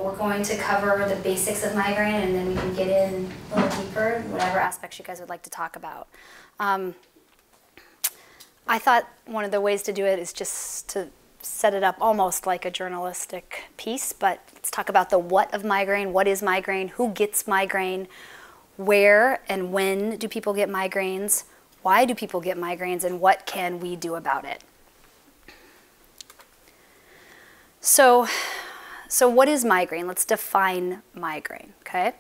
we're going to cover the basics of migraine, and then we can get in a little deeper, whatever aspects you guys would like to talk about. I thought one of the ways to do it is just to set it up almost like a journalistic piece, but let's talk about the what of migraine. What is migraine? Who gets migraine? Where and when do people get migraines? Why do people get migraines? And what can we do about it? So what is migraine? Let's define migraine, okay?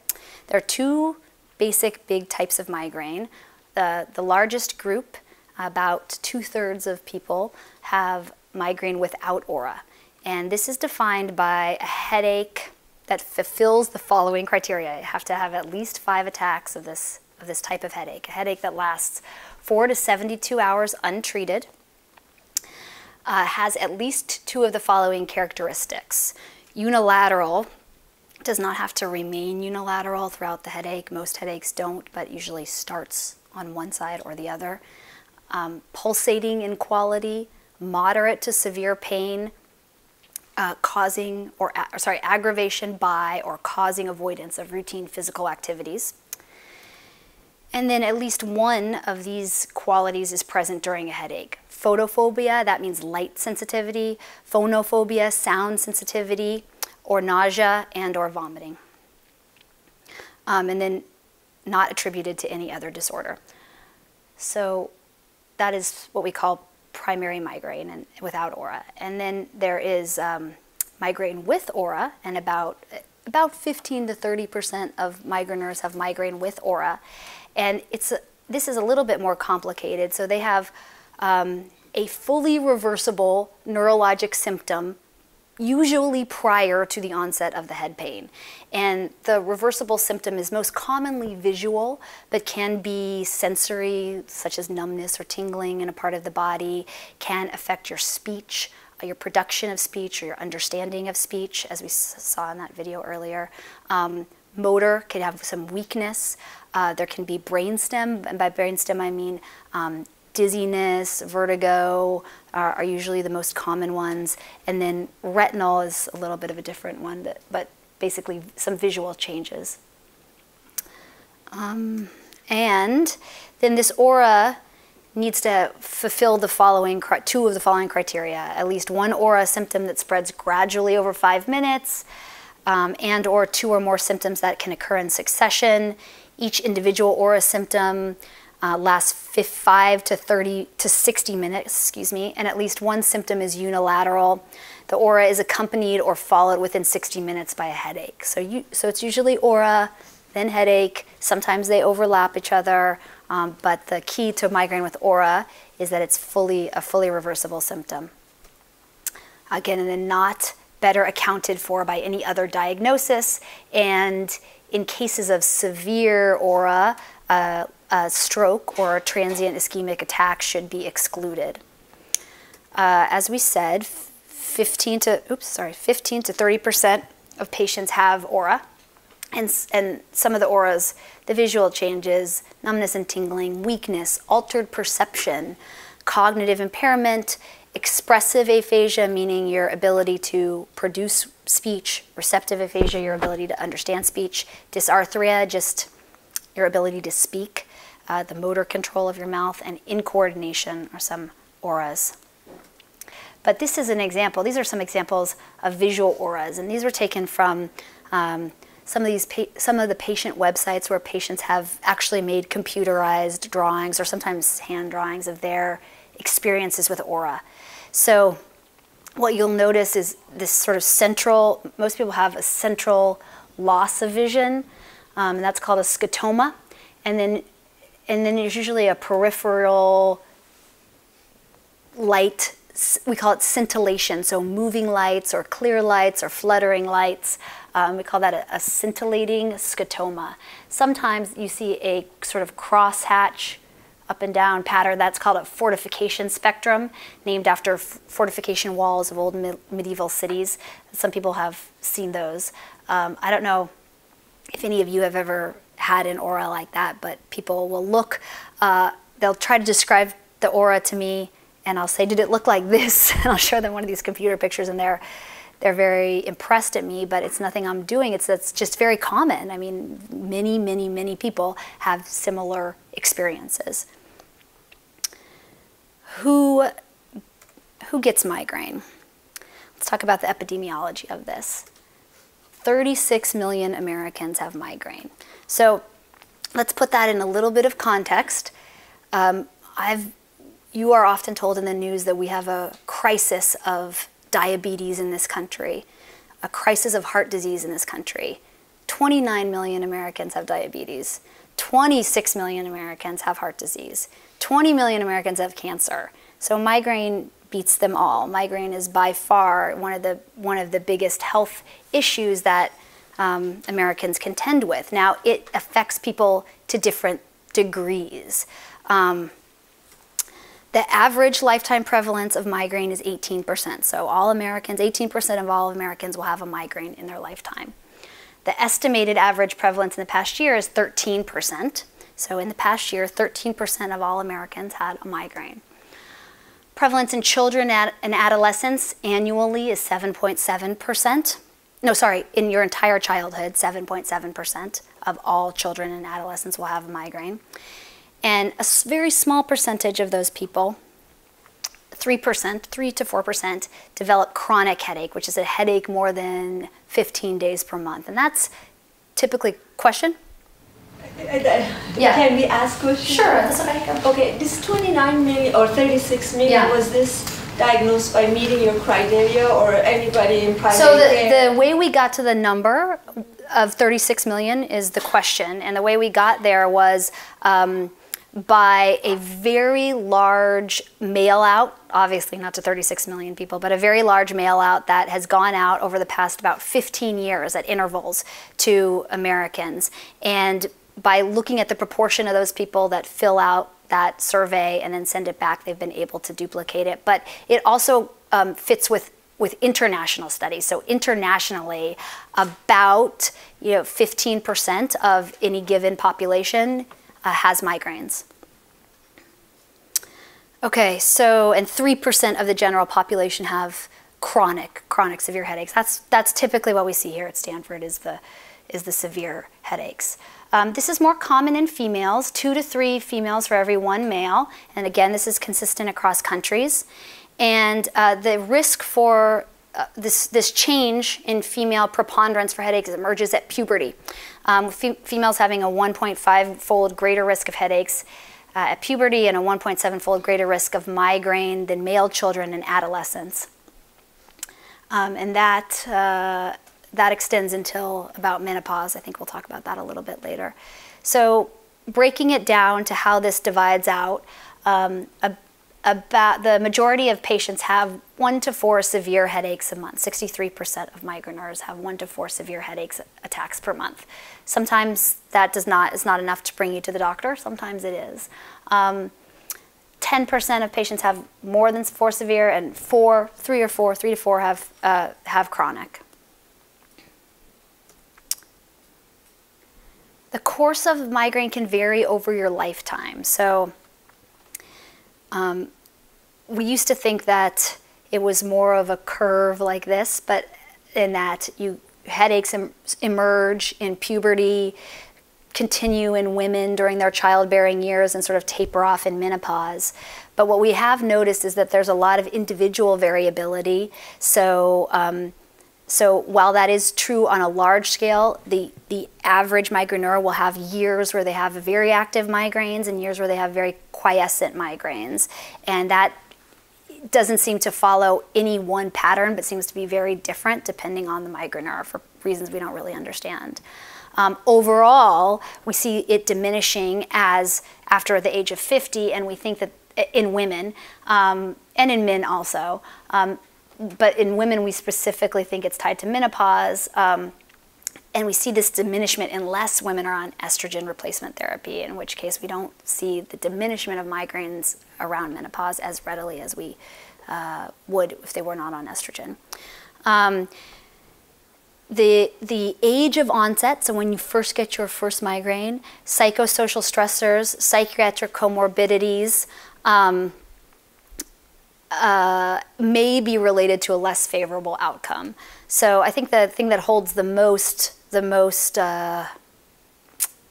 There are two basic big types of migraine. The largest group, about 2/3 of people, have migraine without aura. And this is defined by a headache that fulfills the following criteria. You have to have at least 5 attacks of this type of headache. A headache that lasts 4 to 72 hours untreated, has at least 2 of the following characteristics. Unilateral, does not have to remain unilateral throughout the headache. Most headaches don't, but usually starts on one side or the other. Pulsating in quality, moderate to severe pain, aggravation by or causing avoidance of routine physical activities. And then at least one of these qualities is present during a headache. Photophobia, that means light sensitivity. Phonophobia, sound sensitivity, or nausea and or vomiting. And then not attributed to any other disorder. So that is what we call primary migraine and without aura. And then there is migraine with aura, and about 15 to 30% of migraineurs have migraine with aura. And this is a little bit more complicated. So they have a fully reversible neurologic symptom, usually prior to the onset of the head pain. And the reversible symptom is most commonly visual, but can be sensory, such as numbness or tingling in a part of the body, can affect your speech, your production of speech, or your understanding of speech, as we saw in that video earlier. Motor can have some weakness. There can be brainstem, and by brainstem I mean dizziness, vertigo are usually the most common ones, and then retinal is a little bit of a different one, but basically some visual changes. And then this aura needs to fulfill the following 2 of the following criteria: at least 1 aura symptom that spreads gradually over 5 minutes, and or 2 or more symptoms that can occur in succession. Each individual aura symptom lasts 5 to 60 minutes, and at least 1 symptom is unilateral. The aura is accompanied or followed within 60 minutes by a headache. So it's usually aura, then headache. Sometimes they overlap each other, but the key to migraine with aura is that it's a fully reversible symptom. Again, and then not better accounted for by any other diagnosis. And in cases of severe aura, a stroke or a transient ischemic attack should be excluded. As we said, 15 to 30% of patients have aura, and some of the auras, the visual changes, numbness and tingling, weakness, altered perception, cognitive impairment, expressive aphasia, meaning your ability to produce speech, receptive aphasia, your ability to understand speech, dysarthria, just your ability to speak, the motor control of your mouth, and incoordination are some auras. But this is an example. These are some examples of visual auras, and these were taken from some of the patient websites where patients have actually made computerized drawings or sometimes hand drawings of their experiences with aura. So what you'll notice is this sort of central, most people have a central loss of vision, and that's called a scotoma. And then there's usually a peripheral light, we call it scintillation, so moving lights or clear lights or fluttering lights. We call that a scintillating scotoma. Sometimes you see a sort of crosshatch up and down pattern. That's called a fortification spectrum, named after fortification walls of old medieval cities. Some people have seen those. I don't know if any of you have ever had an aura like that, but people will look, they'll try to describe the aura to me, and I'll say, did it look like this? And I'll show them one of these computer pictures, and They're very impressed at me, but it's nothing I'm doing. That's just very common. I mean, many, many, many people have similar experiences. Who gets migraine? Let's talk about the epidemiology of this. 36 million Americans have migraine. So let's put that in a little bit of context. You are often told in the news that we have a crisis of diabetes in this country, a crisis of heart disease in this country. 29 million Americans have diabetes. 26 million Americans have heart disease. 20 million Americans have cancer. So migraine beats them all. Migraine is by far one of the biggest health issues that Americans contend with. Now, it affects people to different degrees. The average lifetime prevalence of migraine is 18%. So all Americans, 18% of all Americans will have a migraine in their lifetime. The estimated average prevalence in the past year is 13%. So in the past year, 13% of all Americans had a migraine. Prevalence in children and adolescents annually is 7.7%. No, sorry, in your entire childhood, 7.7% of all children and adolescents will have a migraine. And a very small percentage of those people, 3%, 3 to 4%, develop chronic headache, which is a headache more than 15 days per month. And that's typically, question? Yeah. Can we ask questions? Sure, that's okay. Okay, this 29 million or 36 million, was this diagnosed by meeting your criteria or anybody in private care? So the way we got to the number of 36 million is the question. And the way we got there was by a very large mail out, obviously not to 36 million people, but a very large mail out that has gone out over the past about 15 years at intervals to Americans. And by looking at the proportion of those people that fill out that survey and then send it back, they've been able to duplicate it. But it also fits with international studies. So internationally, about 15% of any given population has migraines. Okay, so, and 3% of the general population have chronic severe headaches. That's typically what we see here at Stanford is the severe headaches. This is more common in females, 2 to 3 females for every 1 male. And again, this is consistent across countries. And the risk for this change in female preponderance for headaches emerges at puberty. Females having a 1.5-fold greater risk of headaches at puberty and a 1.7-fold greater risk of migraine than male children and adolescents. And that extends until about menopause. I think we'll talk about that a little bit later. So breaking it down to how this divides out, about the majority of patients have 1 to 4 severe headaches a month. 63% of migraineurs have 1 to 4 severe headaches attacks per month. Sometimes that is not enough to bring you to the doctor. Sometimes it is. 10% of patients have more than 4 severe, and 3 to 4 have chronic. The course of migraine can vary over your lifetime. So we used to think that it was more of a curve like this, but in that headaches emerge in puberty, continue in women during their childbearing years, and sort of taper off in menopause. But what we have noticed is that there's a lot of individual variability. So while that is true on a large scale, the average migraineur will have years where they have very active migraines and years where they have very quiescent migraines. And that doesn't seem to follow any one pattern, but seems to be very different depending on the migraineur for reasons we don't really understand. Overall, we see it diminishing as after the age of 50, and we think that in women and in men also. But in women, we specifically think it's tied to menopause, and we see this diminishment unless women are on estrogen replacement therapy, in which case we don't see the diminishment of migraines around menopause as readily as we would if they were not on estrogen. The age of onset, so when you first get your first migraine, psychosocial stressors, psychiatric comorbidities, may be related to a less favorable outcome. So I think the thing that holds the most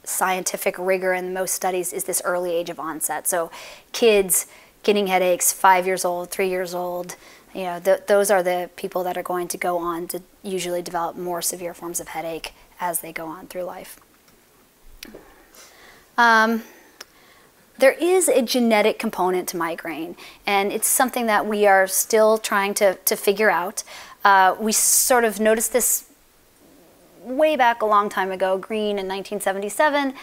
scientific rigor in most studies is this early age of onset. So kids getting headaches 5 years old, 3 years old, you know, those are the people that are going to go on to usually develop more severe forms of headache as they go on through life. There is a genetic component to migraine, and it's something that we are still trying to figure out. We sort of noticed this way back a long time ago. Green in 1977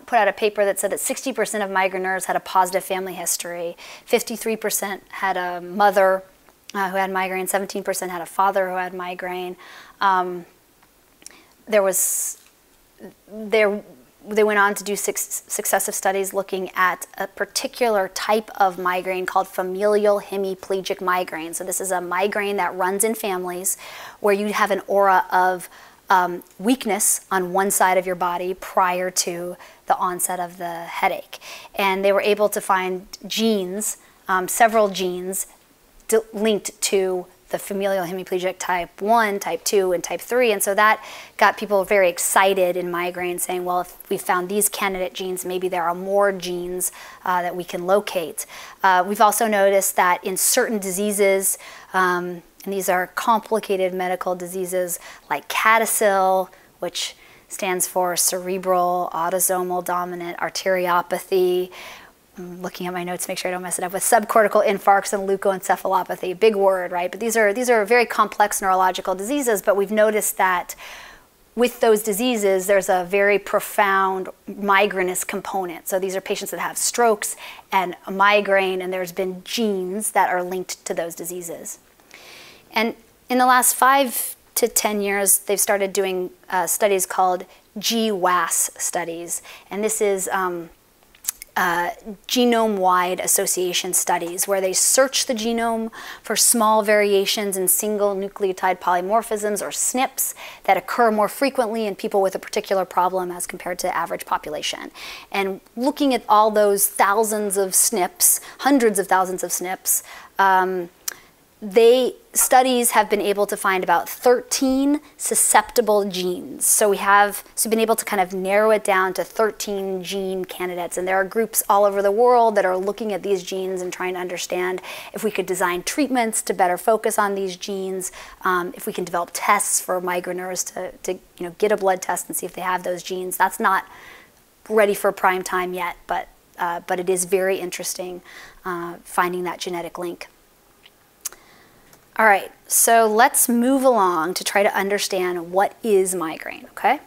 put out a paper that said that 60% of migraineurs had a positive family history, 53% had a mother who had migraine, 17% had a father who had migraine. They went on to do successive studies looking at a particular type of migraine called familial hemiplegic migraine. So this is a migraine that runs in families where you have an aura of weakness on one side of your body prior to the onset of the headache. And they were able to find genes, several genes linked to the familial hemiplegic type 1, type 2, and type 3. And so that got people very excited in migraine, saying, well, if we found these candidate genes, maybe there are more genes that we can locate. We've also noticed that in certain diseases, and these are complicated medical diseases like CADASIL, which stands for cerebral autosomal dominant arteriopathy. I'm looking at my notes to make sure I don't mess it up, with subcortical infarcts and leukoencephalopathy. Big word, right? But these are very complex neurological diseases, but we've noticed that with those diseases, there's a very profound migrainous component. So these are patients that have strokes and a migraine, and there's been genes that are linked to those diseases. And in the last 5 to 10 years, they've started doing studies called GWAS studies. And this is genome-wide association studies, where they search the genome for small variations in single nucleotide polymorphisms, or SNPs, that occur more frequently in people with a particular problem as compared to the average population. And looking at all those thousands of SNPs, hundreds of thousands of SNPs, studies have been able to find about 13 susceptible genes. So we've been able to kind of narrow it down to 13 gene candidates. And there are groups all over the world that are looking at these genes and trying to understand if we could design treatments to better focus on these genes, if we can develop tests for migraineurs to get a blood test and see if they have those genes. That's not ready for prime time yet, but it is very interesting finding that genetic link. All right, so let's move along to try to understand what is migraine, okay?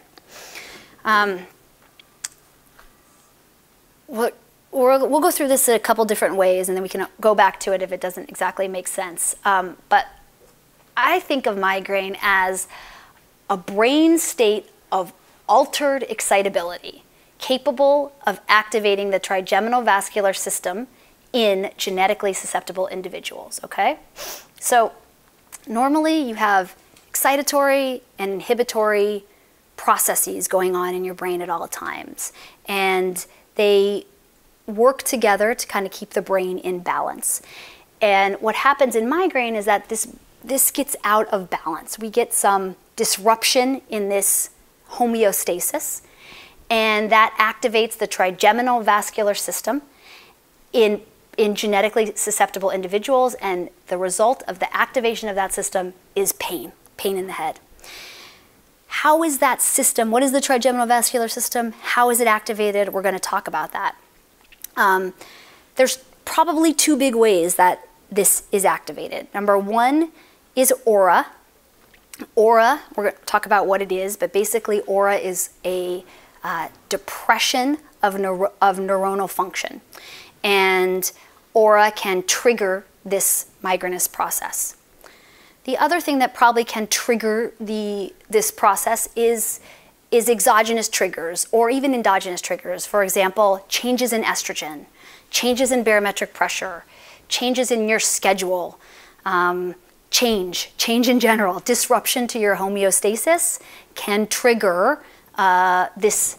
We'll go through this a couple different ways, and then we can go back to it if it doesn't exactly make sense. But I think of migraine as a brain state of altered excitability, capable of activating the trigeminovascular system in genetically susceptible individuals, okay? So normally you have excitatory and inhibitory processes going on in your brain at all times, and they work together to kind of keep the brain in balance. And what happens in migraine is that this gets out of balance. We get some disruption in this homeostasis, and that activates the trigeminovascular system in genetically susceptible individuals, and the result of the activation of that system is pain in the head. How is that system, what is the trigeminovascular system? How is it activated? We're going to talk about that. There's probably 2 big ways that this is activated. Number 1 is aura. Aura, we're going to talk about what it is, but basically aura is a depression of neuronal function. And aura can trigger this migrainous process. The other thing that probably can trigger this process is exogenous triggers or even endogenous triggers. For example, changes in estrogen, changes in barometric pressure, changes in your schedule, change in general, disruption to your homeostasis can trigger this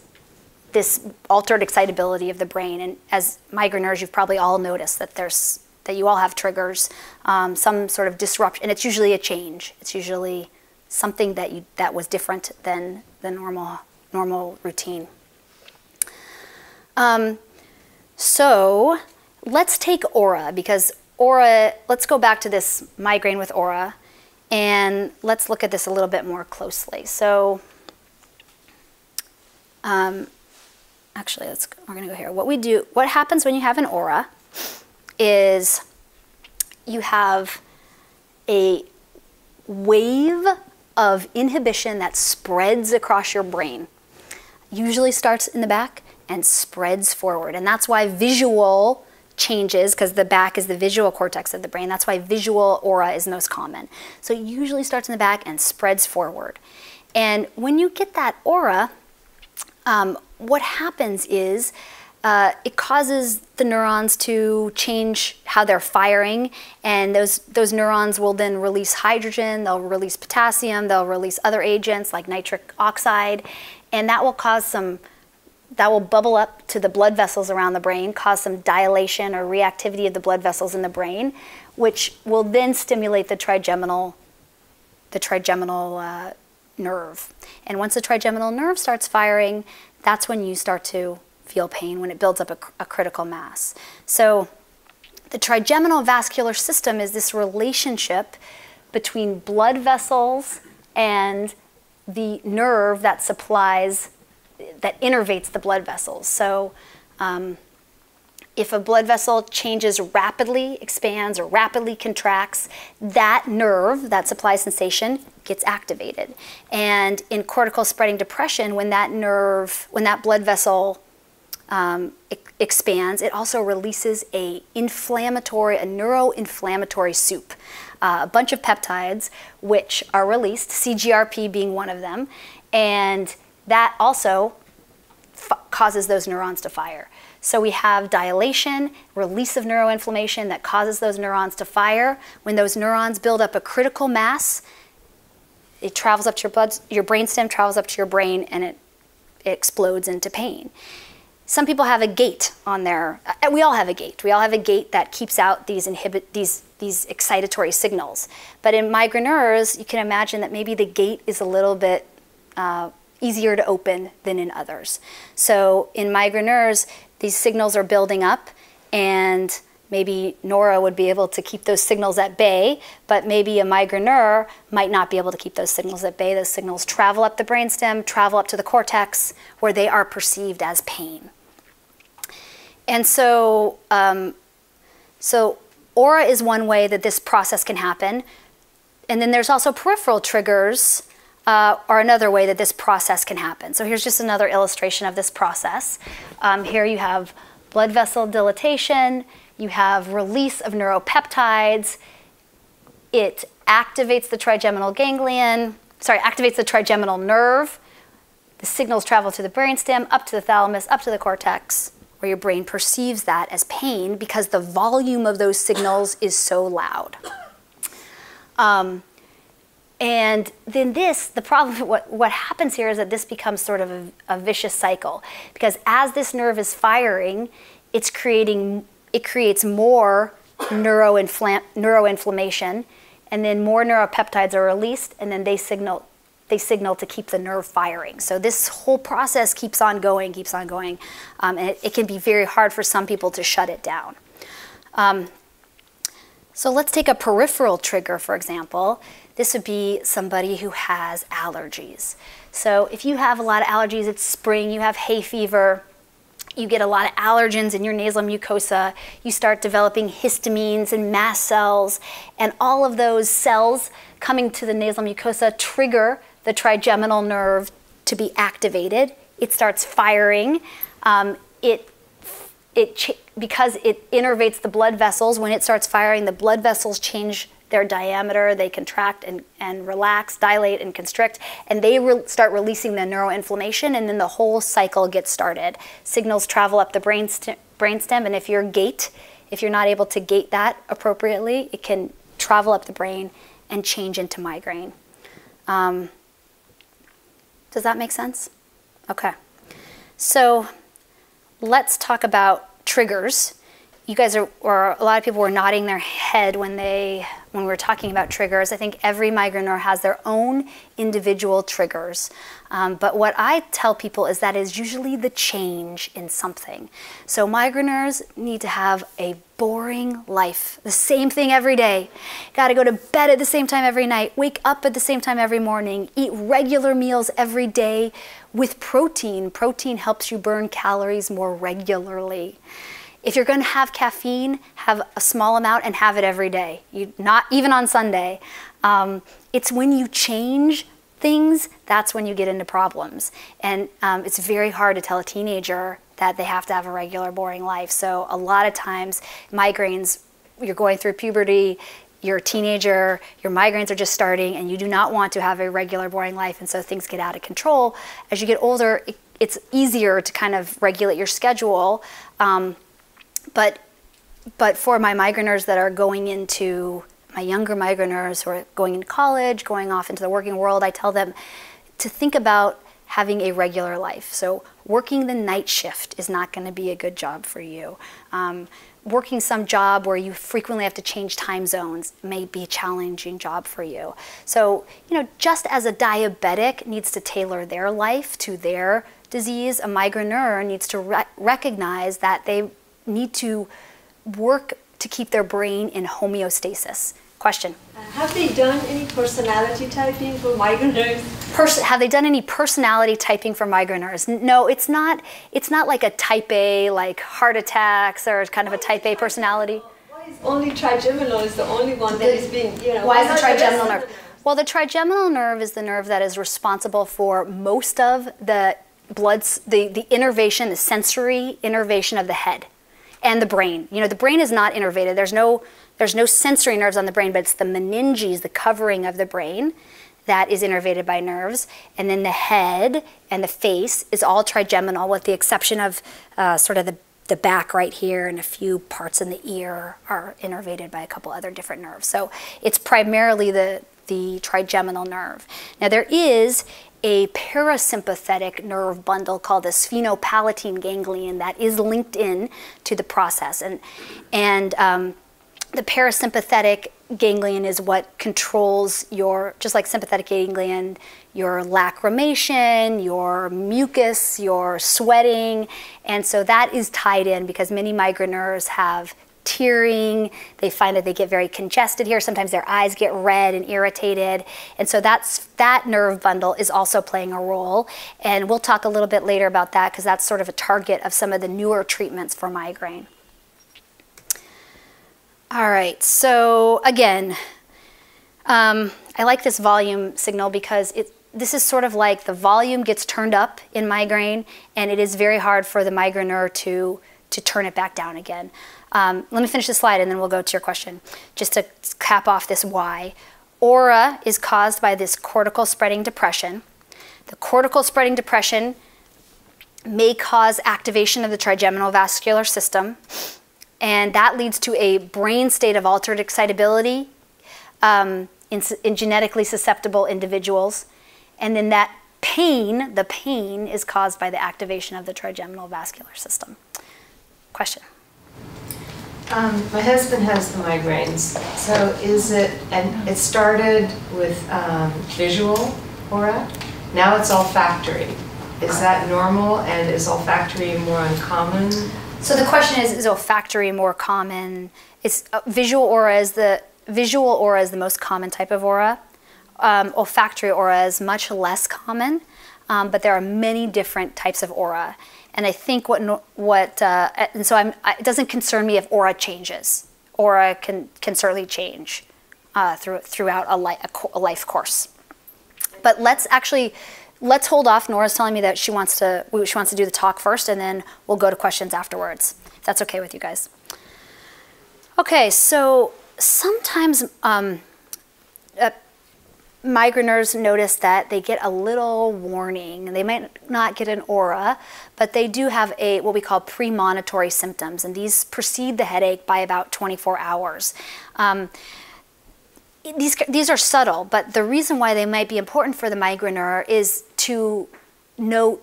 altered excitability of the brain. And as migraineurs, you've probably all noticed that there's that you all have triggers, some sort of disruption, and it's usually a change. It's usually something that was different than the normal routine. So let's take aura, because aura, let's go back to this migraine with aura, and let's look at this a little bit more closely. So actually, we're going to go here. What happens when you have an aura is you have a wave of inhibition that spreads across your brain. Usually starts in the back and spreads forward. And that's why visual changes, because the back is the visual cortex of the brain, that's why visual aura is most common. So it usually starts in the back and spreads forward. And when you get that aura, what happens is it causes the neurons to change how they're firing, and those neurons will then release hydrogen, they'll release potassium, they'll release other agents like nitric oxide, and that will that will bubble up to the blood vessels around the brain, cause some dilation or reactivity of the blood vessels in the brain, which will then stimulate the trigeminal nerve. And once the trigeminal nerve starts firing, that's when you start to feel pain, when it builds up a critical mass. So the trigeminal vascular system is this relationship between blood vessels and the nerve that innervates the blood vessels. So if a blood vessel changes rapidly, expands, or rapidly contracts, that nerve, that supplies sensation, gets activated. And in cortical spreading depression, when that blood vessel expands, it also releases a neuroinflammatory soup. A bunch of peptides which are released, CGRP being one of them, and that also causes those neurons to fire. So we have dilation, release of neuroinflammation that causes those neurons to fire. When those neurons build up a critical mass, it travels up to your brainstem, travels up to your brain, and it explodes into pain. Some people have a gate on their, we all have a gate. We all have a gate that keeps out these excitatory signals. But in migraineurs, you can imagine that maybe the gate is a little bit easier to open than in others. So in migraineurs, these signals are building up, and maybe Nora would be able to keep those signals at bay, but maybe a migraineur might not be able to keep those signals at bay. Those signals travel up the brainstem, travel up to the cortex, where they are perceived as pain. And so, aura is one way that this process can happen. And then there's also peripheral triggers are another way that this process can happen. So here's just another illustration of this process. Here you have blood vessel dilatation, you have release of neuropeptides, it activates the trigeminal ganglion, activates the trigeminal nerve, the signals travel to the brainstem, up to the thalamus, up to the cortex, where your brain perceives that as pain because the volume of those signals is so loud. And then the problem, what happens here is that this becomes sort of a vicious cycle, because as this nerve is firing, it creates more neuroinflammation, and then more neuropeptides are released, and then they signal to keep the nerve firing. So this whole process keeps on going, and it can be very hard for some people to shut it down. So let's take a peripheral trigger, for example. This would be somebody who has allergies. So if you have a lot of allergies, it's spring, you have hay fever, you get a lot of allergens in your nasal mucosa, you start developing histamines and mast cells, and all of those cells coming to the nasal mucosa trigger the trigeminal nerve to be activated. It starts firing. Because it innervates the blood vessels, when it starts firing, the blood vessels change their diameter, they contract and relax, dilate and constrict, and they start releasing the neuroinflammation, and then the whole cycle gets started. Signals travel up the brainstem, and if you're not able to gate that appropriately, it can travel up the brain and change into migraine. Does that make sense? Okay. So let's talk about triggers you guys are, or a lot of people were nodding their head when we were talking about triggers. I think every migraineur has their own individual triggers. But what I tell people is that is usually the change in something. So migraineurs need to have a boring life, the same thing every day. Got to go to bed at the same time every night, wake up at the same time every morning, eat regular meals every day with protein. Protein helps you burn calories more regularly. If you're going to have caffeine, have a small amount and have it every day. Not even on Sunday. It's when you change things, that's when you get into problems. And it's very hard to tell a teenager that they have to have a regular, boring life. So a lot of times, migraines, you're going through puberty, you're a teenager, your migraines are just starting, and you do not want to have a regular, boring life, and so things get out of control. As you get older, it's easier to kind of regulate your schedule. But for my migraineurs that are going into, my younger migraineurs who are going into college, going off into the working world, I tell them to think about having a regular life. So working the night shift is not going to be a good job for you. Working some job where you frequently have to change time zones may be a challenging job for you. So, just as a diabetic needs to tailor their life to their disease, a migraineur needs to recognize that they need to work to keep their brain in homeostasis. Question. Have they done any personality typing for migraineurs? Have they done any personality typing for migraineurs? No, it's not like a type A, like heart attacks, or kind of a type A personality. Why is only trigeminal is the only one that is being, Why is the trigeminal nerve? Well, the trigeminal nerve is the nerve that is responsible for most of the the innervation, the sensory innervation of the head and the brain. The brain is not innervated. There's no sensory nerves on the brain, but it's the meninges, the covering of the brain, that is innervated by nerves. And then the head and the face is all trigeminal, with the exception of sort of the back right here, and a few parts in the ear are innervated by a couple other different nerves. So it's primarily the trigeminal nerve. Now there is a parasympathetic nerve bundle called the Sphenopalantine ganglion that is linked in to the process. And the parasympathetic ganglion is what controls just like sympathetic ganglion, your lacrimation, your mucus, your sweating. And so that is tied in because many migraineurs have tearing. They find that they get very congested here. Sometimes their eyes get red and irritated. And so that nerve bundle is also playing a role. And we'll talk a little bit later about that because that's sort of a target of some of the newer treatments for migraine. All right, so again, I like this volume signal because this is sort of like the volume gets turned up in migraine, and it is very hard for the migraineur to turn it back down again. Let me finish this slide and then we'll go to your question. Just to cap off this why. Aura is caused by this cortical spreading depression. The cortical spreading depression may cause activation of the trigeminal vascular system, and that leads to a brain state of altered excitability in genetically susceptible individuals. And then the pain is caused by the activation of the trigeminal vascular system. Question. My husband has the migraines. So and it started with visual aura. Now it's olfactory. Is that normal, and is olfactory more uncommon? So the question is olfactory more common? Visual aura is the most common type of aura. Olfactory aura is much less common, but there are many different types of aura. And I think and so it doesn't concern me if aura changes. Aura can certainly change throughout a life course. But let's hold off. Nora's telling me that she wants to do the talk first, and then we'll go to questions afterwards, if that's okay with you guys. Okay, so sometimes migraineurs notice that they get a little warning. They might not get an aura, but they do have what we call premonitory symptoms, and these precede the headache by about 24 hours. These are subtle, but the reason why they might be important for the migraineur is to note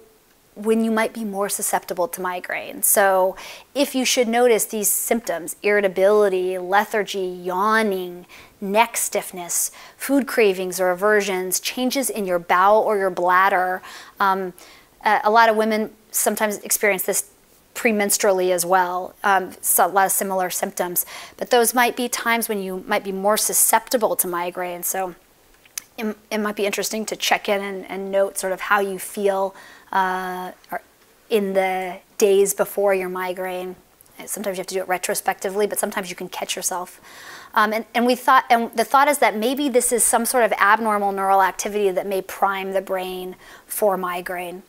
when you might be more susceptible to migraine. So if you should notice these symptoms, irritability, lethargy, yawning, neck stiffness, food cravings or aversions, changes in your bowel or your bladder, a lot of women sometimes experience this premenstrually as well, so a lot of similar symptoms. But those might be times when you might be more susceptible to migraine. So it might be interesting to check in and note sort of how you feel in the days before your migraine. Sometimes you have to do it retrospectively, but sometimes you can catch yourself. And the thought is that maybe this is some sort of abnormal neural activity that may prime the brain for migraine.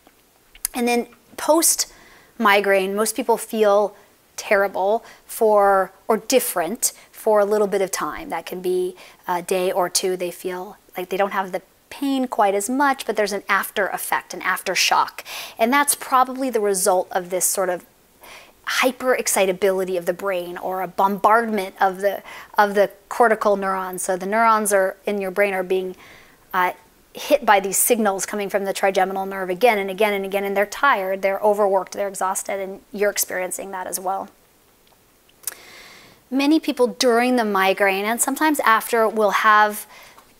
And then post-migraine, most people feel terrible or different for a little bit of time. That can be a day or two. They feel like they don't have the pain quite as much, but there's an after effect, an aftershock. And that's probably the result of this sort of hyper-excitability of the brain, or a bombardment of the cortical neurons. So the neurons in your brain are being hit by these signals coming from the trigeminal nerve again and again and again, and they're tired, they're overworked, they're exhausted, and you're experiencing that as well. Many people during the migraine and sometimes after will have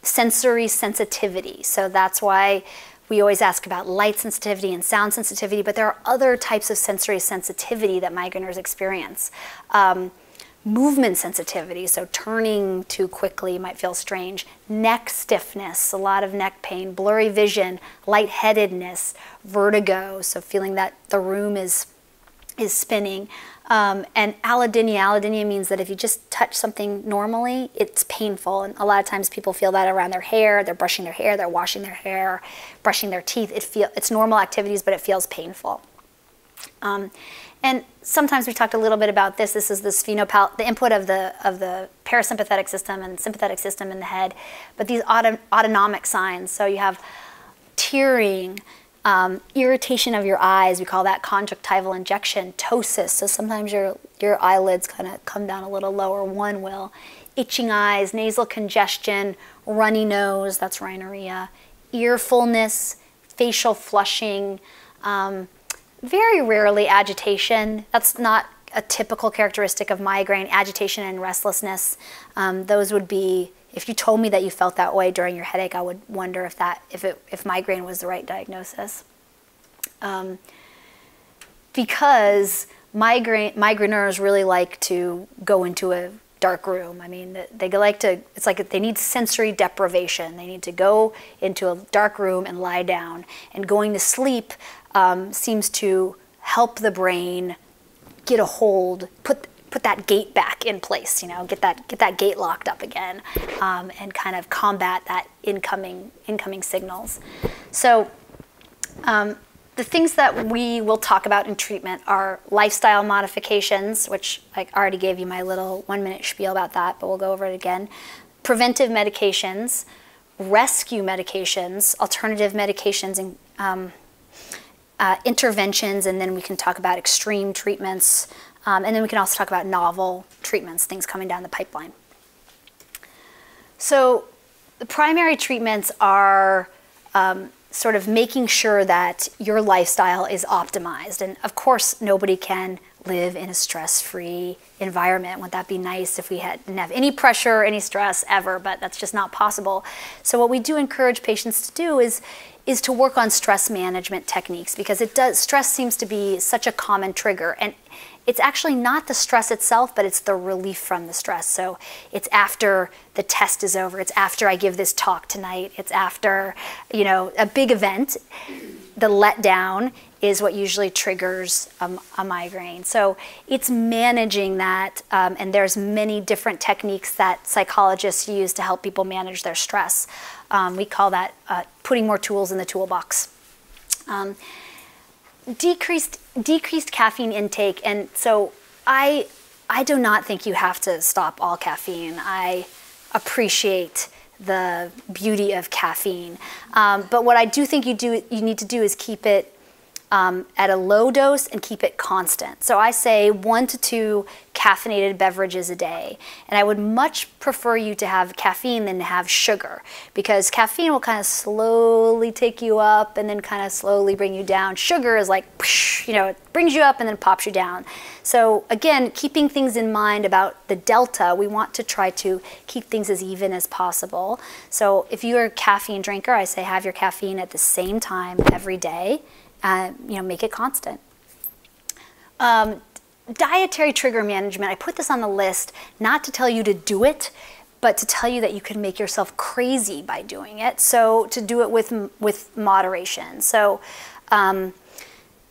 sensory sensitivity. So that's why we always ask about light sensitivity and sound sensitivity, but there are other types of sensory sensitivity that migraineurs experience. Movement sensitivity, so turning too quickly might feel strange. Neck stiffness, a lot of neck pain, blurry vision, lightheadedness, vertigo, so feeling that the room is spinning. And allodynia. Allodynia means that if you just touch something normally, it's painful. And a lot of times people feel that around their hair. They're brushing their hair, they're washing their hair, brushing their teeth. It's normal activities, but it feels painful. And sometimes we talked a little bit about this. This is the input of the parasympathetic system and sympathetic system in the head. But these autonomic signs. So you have tearing, irritation of your eyes, we call that conjunctival injection, ptosis, so sometimes your eyelids kind of come down a little lower, one will, itching eyes, nasal congestion, runny nose, that's rhinorrhea, ear fullness, facial flushing, very rarely agitation. That's not a typical characteristic of migraine. Agitation and restlessness, those would be, if you told me that you felt that way during your headache, I would wonder if migraine was the right diagnosis. Because migraineurs really like to go into a dark room. I mean, it's like they need sensory deprivation. They need to go into a dark room and lie down. And going to sleep seems to help the brain get a hold, put that gate back in place, get that gate locked up again, and kind of combat that incoming signals. So the things that we will talk about in treatment are lifestyle modifications, which I already gave you my little 1-minute spiel about that, but we'll go over it again. Preventive medications, rescue medications, alternative medications, and interventions, and then we can talk about extreme treatments. And then we can also talk about novel treatments, things coming down the pipeline. So the primary treatments are sort of making sure that your lifestyle is optimized. And of course, nobody can live in a stress-free environment. Wouldn't that be nice if we didn't have any pressure, any stress ever, but that's just not possible. So what we do encourage patients to do is to work on stress management techniques, because stress seems to be such a common trigger. And it's actually not the stress itself, but it's the relief from the stress. So it's after the test is over. It's after I give this talk tonight. It's after, a big event. The letdown is what usually triggers a migraine. So it's managing that, and there's many different techniques that psychologists use to help people manage their stress. We call that putting more tools in the toolbox. Decreased caffeine intake, and so I do not think you have to stop all caffeine. I appreciate the beauty of caffeine, but what I do think you need to do is keep it at a low dose and keep it constant. So I say 1 to 2 caffeinated beverages a day. And I would much prefer you to have caffeine than to have sugar, because caffeine will kind of slowly take you up and then kind of slowly bring you down. Sugar is like, you know, it brings you up and then pops you down. So again, keeping things in mind about the delta, we want to try to keep things as even as possible. So if you're a caffeine drinker, I say have your caffeine at the same time every day. You know, make it constant. Dietary trigger management, I put this on the list not to tell you to do it, but to tell you that you can make yourself crazy by doing it. So to do it with moderation. So the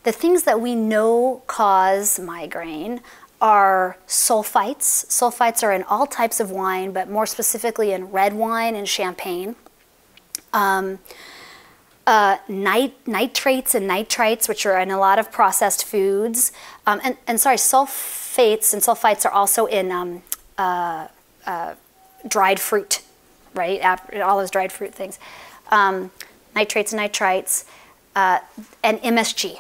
things that we know cause migraine are sulfites. Sulfites are in all types of wine, but more specifically in red wine and champagne. Nitrates and nitrites, which are in a lot of processed foods. And sorry, sulfates and sulfites are also in dried fruit, right? All those dried fruit things. Nitrates and nitrites, and MSG.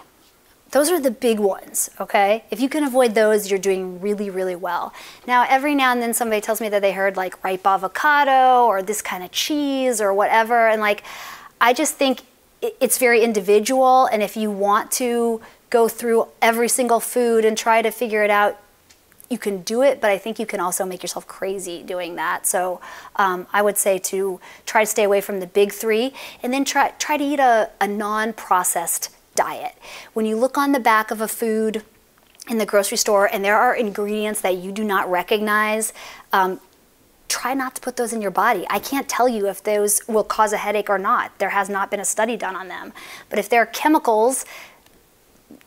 Those are the big ones, okay? If you can avoid those, you're doing really, really well. Now, every now and then somebody tells me that they heard like ripe avocado or this kind of cheese or whatever, and like, I just think it's very individual, and if you want to go through every single food and try to figure it out, you can do it, but I think you can also make yourself crazy doing that. So I would say to try to stay away from the big three, and then try to eat a non-processed diet. When you look on the back of a food in the grocery store and there are ingredients that you do not recognize, try not to put those in your body. I can't tell you if those will cause a headache or not. There has not been a study done on them. But if they're chemicals,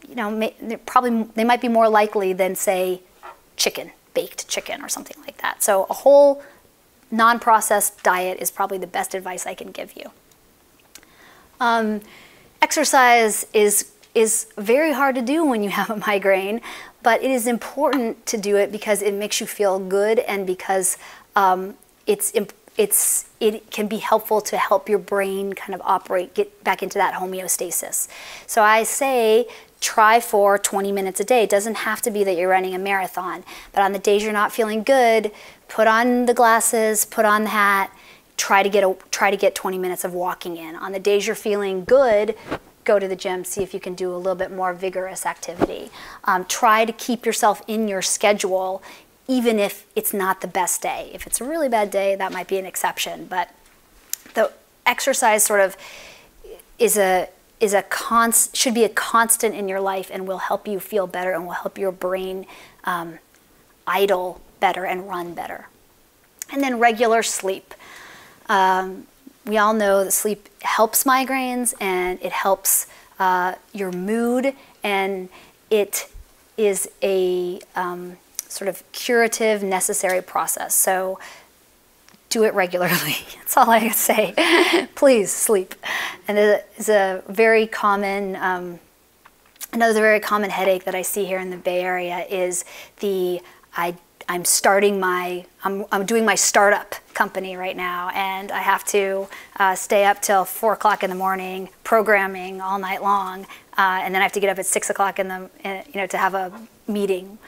you know, they might be more likely than, say, chicken, baked chicken or something like that. So a whole non-processed diet is probably the best advice I can give you. Exercise is very hard to do when you have a migraine, but it is important to do it because it makes you feel good, and because it can be helpful to help your brain kind of operate, get back into that homeostasis. So I say try for 20 minutes a day. It doesn't have to be that you're running a marathon, but on the days you're not feeling good, put on the glasses, put on the hat, try to get 20 minutes of walking in. On the days you're feeling good, go to the gym, see if you can do a little bit more vigorous activity. Try to keep yourself in your schedule, even if it's not the best day. If it's a really bad day, that might be an exception, but the exercise sort of should be a constant in your life and will help you feel better and will help your brain idle better and run better. And then regular sleep. We all know that sleep helps migraines, and it helps your mood, and it is a sort of curative, necessary process. So do it regularly. That's all I can say. Please sleep. And it's a very common, another very common headache that I see here in the Bay Area is I'm doing my startup company right now, and I have to stay up till 4 o'clock in the morning programming all night long, and then I have to get up at 6 o'clock to have a meeting.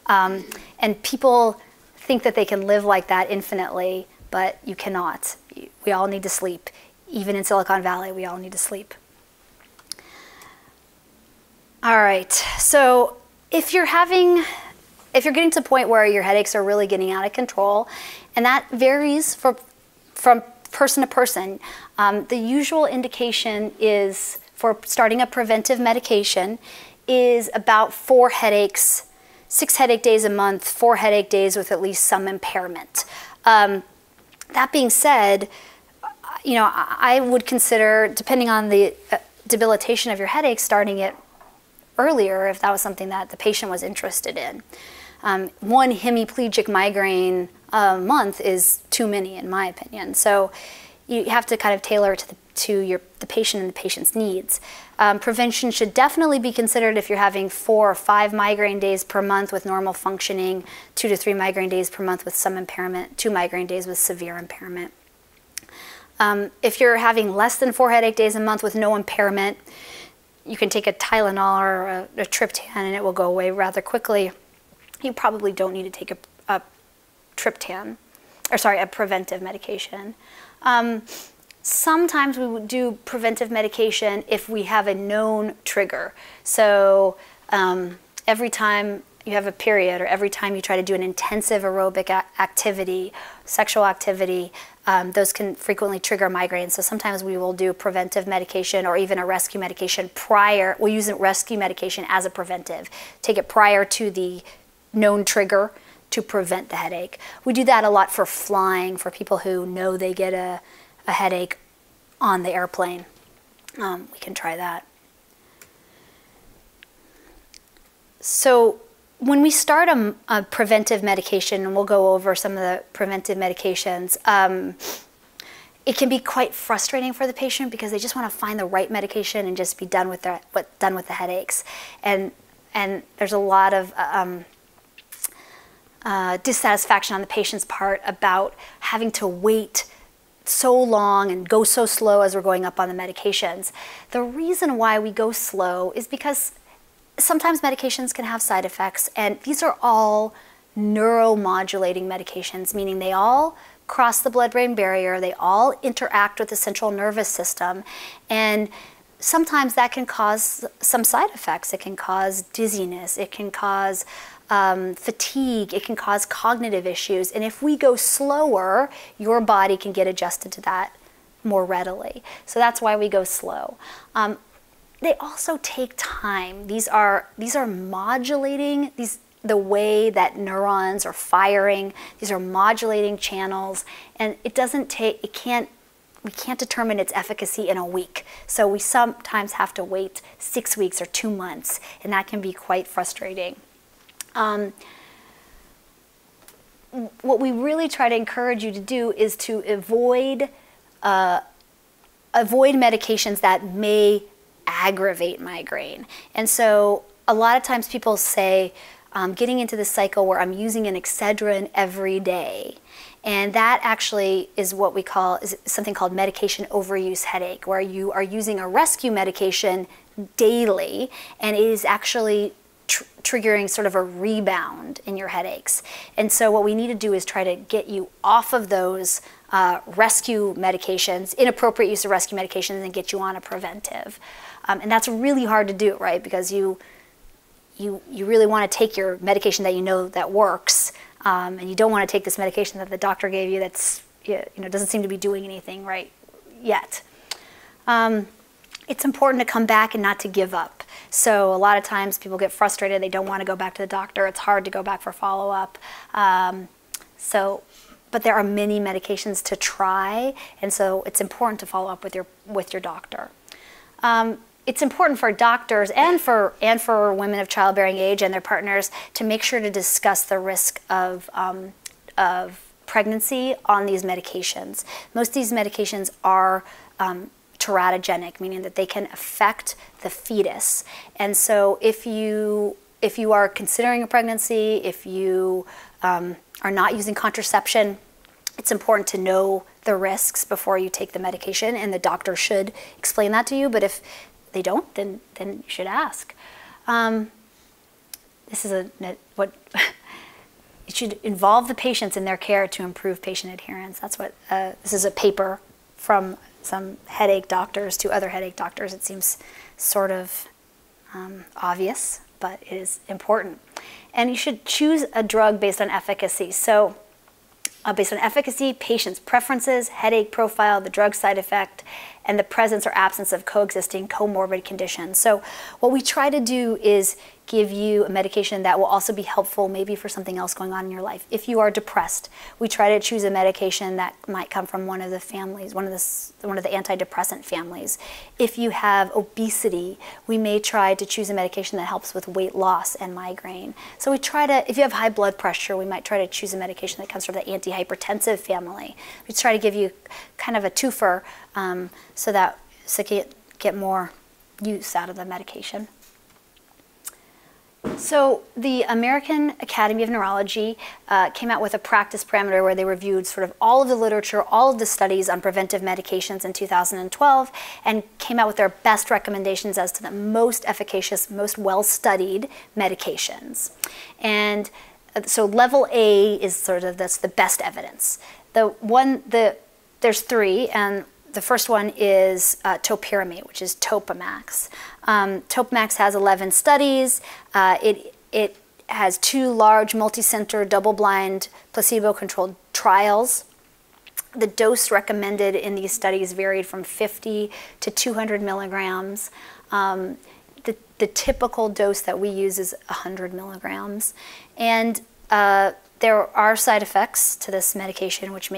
And people think that they can live like that infinitely, but you cannot. We all need to sleep. Even in Silicon Valley, we all need to sleep. All right, so if you're getting to the point where your headaches are really getting out of control, and that varies from person to person, the usual indication is for starting a preventive medication is about 4 headaches, 6 headache days a month, 4 headache days with at least some impairment. That being said, you know, I would consider, depending on the debilitation of your headache, starting it earlier if that was something that the patient was interested in. One hemiplegic migraine a month is too many, in my opinion. So you have to kind of tailor it to the patient and the patient's needs. Prevention should definitely be considered if you're having 4 or 5 migraine days per month with normal functioning, 2 to 3 migraine days per month with some impairment, 2 migraine days with severe impairment. If you're having less than 4 headache days a month with no impairment, you can take a Tylenol or a Triptan and it will go away rather quickly. you probably don't need to take a triptan, or sorry, a preventive medication. Sometimes we would do preventive medication if we have a known trigger. So every time you have a period, or every time you try to do an intensive aerobic activity, sexual activity, those can frequently trigger migraines. So sometimes we will do preventive medication or even a rescue medication prior. We'll use a rescue medication as a preventive. Take it prior to the known trigger to prevent the headache. We do that a lot for flying, for people who know they get a headache on the airplane. We can try that. So when we start a preventive medication, and we'll go over some of the preventive medications, it can be quite frustrating for the patient because they just want to find the right medication and just be done with the headaches. And there's a lot of dissatisfaction on the patient's part about having to wait so long and go so slow as we're going up on the medications. The reason why we go slow is because sometimes medications can have side effects, and these are all neuromodulating medications, meaning they all cross the blood-brain barrier, they all interact with the central nervous system, and sometimes that can cause some side effects. It can cause dizziness, it can cause fatigue, it can cause cognitive issues, and if we go slower, your body can get adjusted to that more readily. So that's why we go slow. They also take time. These are modulating, the way that neurons are firing. These are modulating channels, and we can't determine its efficacy in a week. So we sometimes have to wait 6 weeks or 2 months, and that can be quite frustrating. What we really try to encourage you to do is to avoid medications that may aggravate migraine. And so a lot of times people say, getting into the cycle where I'm using an Excedrin every day. And that actually is what we call, is something called medication overuse headache, where you are using a rescue medication daily, and it is actually triggering sort of a rebound in your headaches. And so what we need to do is try to get you off of those rescue medications, inappropriate use of rescue medications, and get you on a preventive. And that's really hard to do, right? Because you really want to take your medication that you know that works, and you don't want to take this medication that the doctor gave you that's, doesn't seem to be doing anything right yet. It's important to come back and not to give up. So a lot of times people get frustrated, they don't want to go back to the doctor, it's hard to go back for follow-up. But there are many medications to try, and so it's important to follow up with your doctor. It's important for doctors and for women of childbearing age and their partners to make sure to discuss the risk of pregnancy on these medications. Most of these medications are teratogenic, meaning that they can affect the fetus. And so if you are considering a pregnancy, if you are not using contraception, it's important to know the risks before you take the medication, and the doctor should explain that to you. But if they don't, then you should ask. This is what it should involve the patients in their care to improve patient adherence. That's what this is a paper from some headache doctors to other headache doctors. It seems sort of obvious, but it is important. And you should choose a drug based on efficacy. So based on efficacy, patient's preferences, headache profile, the drug side effect, and the presence or absence of coexisting comorbid conditions. So what we try to do is give you a medication that will also be helpful maybe for something else going on in your life. If you are depressed, we try to choose a medication that might come from one of the families, one of the antidepressant families. If you have obesity, we may try to choose a medication that helps with weight loss and migraine. So we try to, if you have high blood pressure, we might try to choose a medication that comes from the antihypertensive family. We try to give you kind of a twofer so you get more use out of the medication. So the American Academy of Neurology came out with a practice parameter where they reviewed sort of all of the literature, all of the studies on preventive medications in 2012, and came out with their best recommendations as to the most efficacious, most well-studied medications. And so level A is sort of, that's the best evidence. There's three, and the first one is topiramate, which is Topamax. Topamax has 11 studies. It has 2 large multi-center double-blind placebo-controlled trials. The dose recommended in these studies varied from 50 to 200 milligrams. The typical dose that we use is 100 milligrams. And there are side effects to this medication, which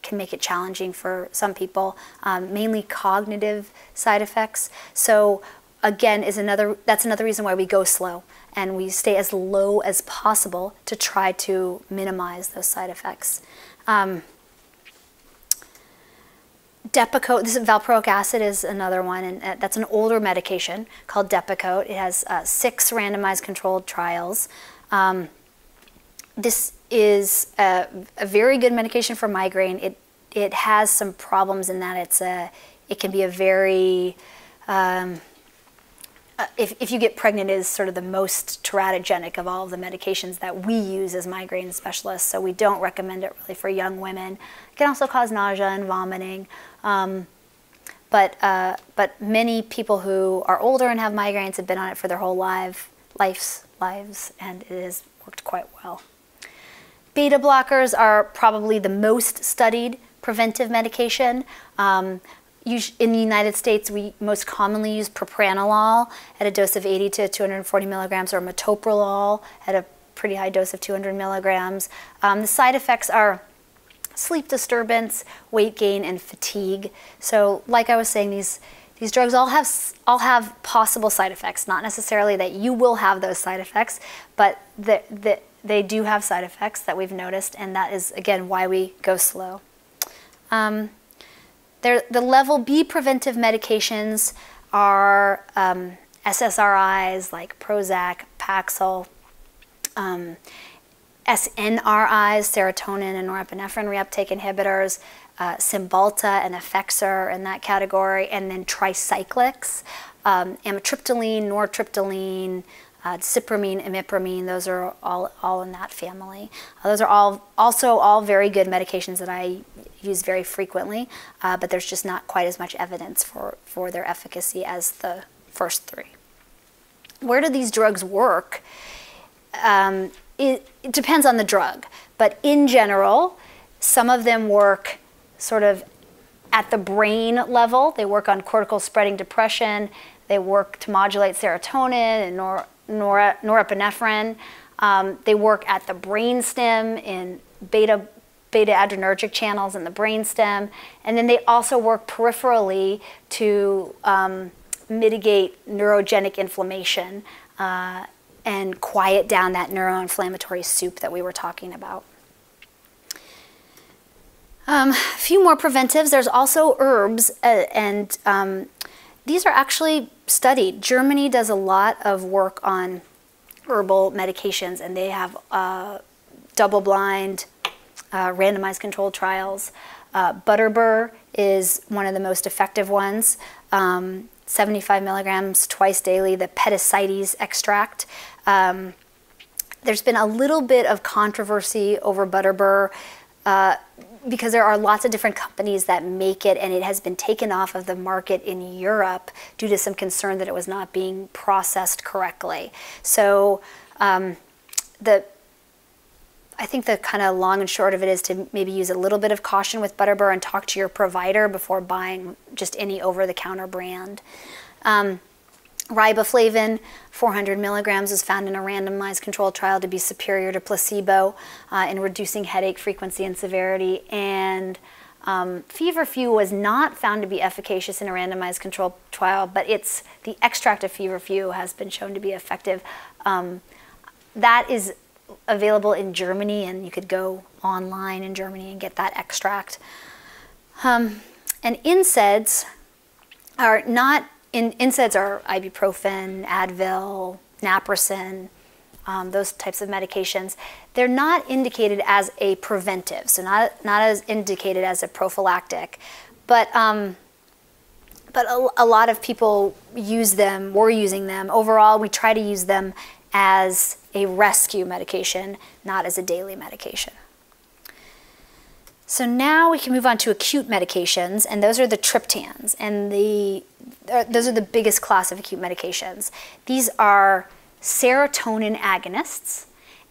can make it challenging for some people, mainly cognitive side effects. So again, that's another reason why we go slow, and we stay as low as possible to try to minimize those side effects. Depakote, this is valproic acid, is another one, and that's an older medication called Depakote. It has 6 randomized controlled trials. This is a very good medication for migraine. It has some problems in that it can be a very if you get pregnant, it is sort of the most teratogenic of all of the medications that we use as migraine specialists, so we don't recommend it really for young women. It can also cause nausea and vomiting. But many people who are older and have migraines have been on it for their whole lives, and it has worked quite well. Beta blockers are probably the most studied preventive medication. In the United States, we most commonly use propranolol at a dose of 80 to 240 milligrams, or metoprolol at a pretty high dose of 200 milligrams. The side effects are sleep disturbance, weight gain, and fatigue. So, like I was saying, these drugs all have possible side effects. Not necessarily that you will have those side effects, but they do have side effects that we've noticed, and that is, again, why we go slow. The level B preventive medications are SSRIs like Prozac, Paxil, SNRIs, serotonin and norepinephrine reuptake inhibitors, Cymbalta and Effexor in that category, and then tricyclics, amitriptyline, nortriptyline, cypramine, imipramine. Those are all in that family. Those are also all very good medications that I use very frequently, but there's just not quite as much evidence for their efficacy as the first 3. Where do these drugs work? It depends on the drug, but in general, some of them work sort of at the brain level. They work on cortical spreading depression. They work to modulate serotonin and norepinephrine. They work at the brainstem in beta adrenergic channels in the brainstem, and then they also work peripherally to mitigate neurogenic inflammation and quiet down that neuroinflammatory soup that we were talking about. A few more preventives. There's also herbs, and these are actually studied. Germany does a lot of work on herbal medications, and they have double-blind, randomized controlled trials. Butterbur is one of the most effective ones. 75 milligrams twice daily, the Petasites extract. There's been a little bit of controversy over Butterbur because there are lots of different companies that make it, and it has been taken off of the market in Europe due to some concern that it was not being processed correctly. So I think the kind of long and short of it is to maybe use a little bit of caution with Butterbur and talk to your provider before buying just any over-the-counter brand. Riboflavin, 400 milligrams, was found in a randomized controlled trial to be superior to placebo in reducing headache frequency and severity. And feverfew was not found to be efficacious in a randomized controlled trial, but the extract of feverfew has been shown to be effective. That is available in Germany, and you could go online in Germany and get that extract. And NSAIDs are not, NSAIDs are ibuprofen, Advil, naproxen, those types of medications. They're not indicated as a preventive, so not as indicated as a prophylactic, but a lot of people use them, we're using them. Overall, we try to use them as a rescue medication, not as a daily medication. So now we can move on to acute medications, and those are the triptans, and those are the biggest class of acute medications. These are serotonin agonists,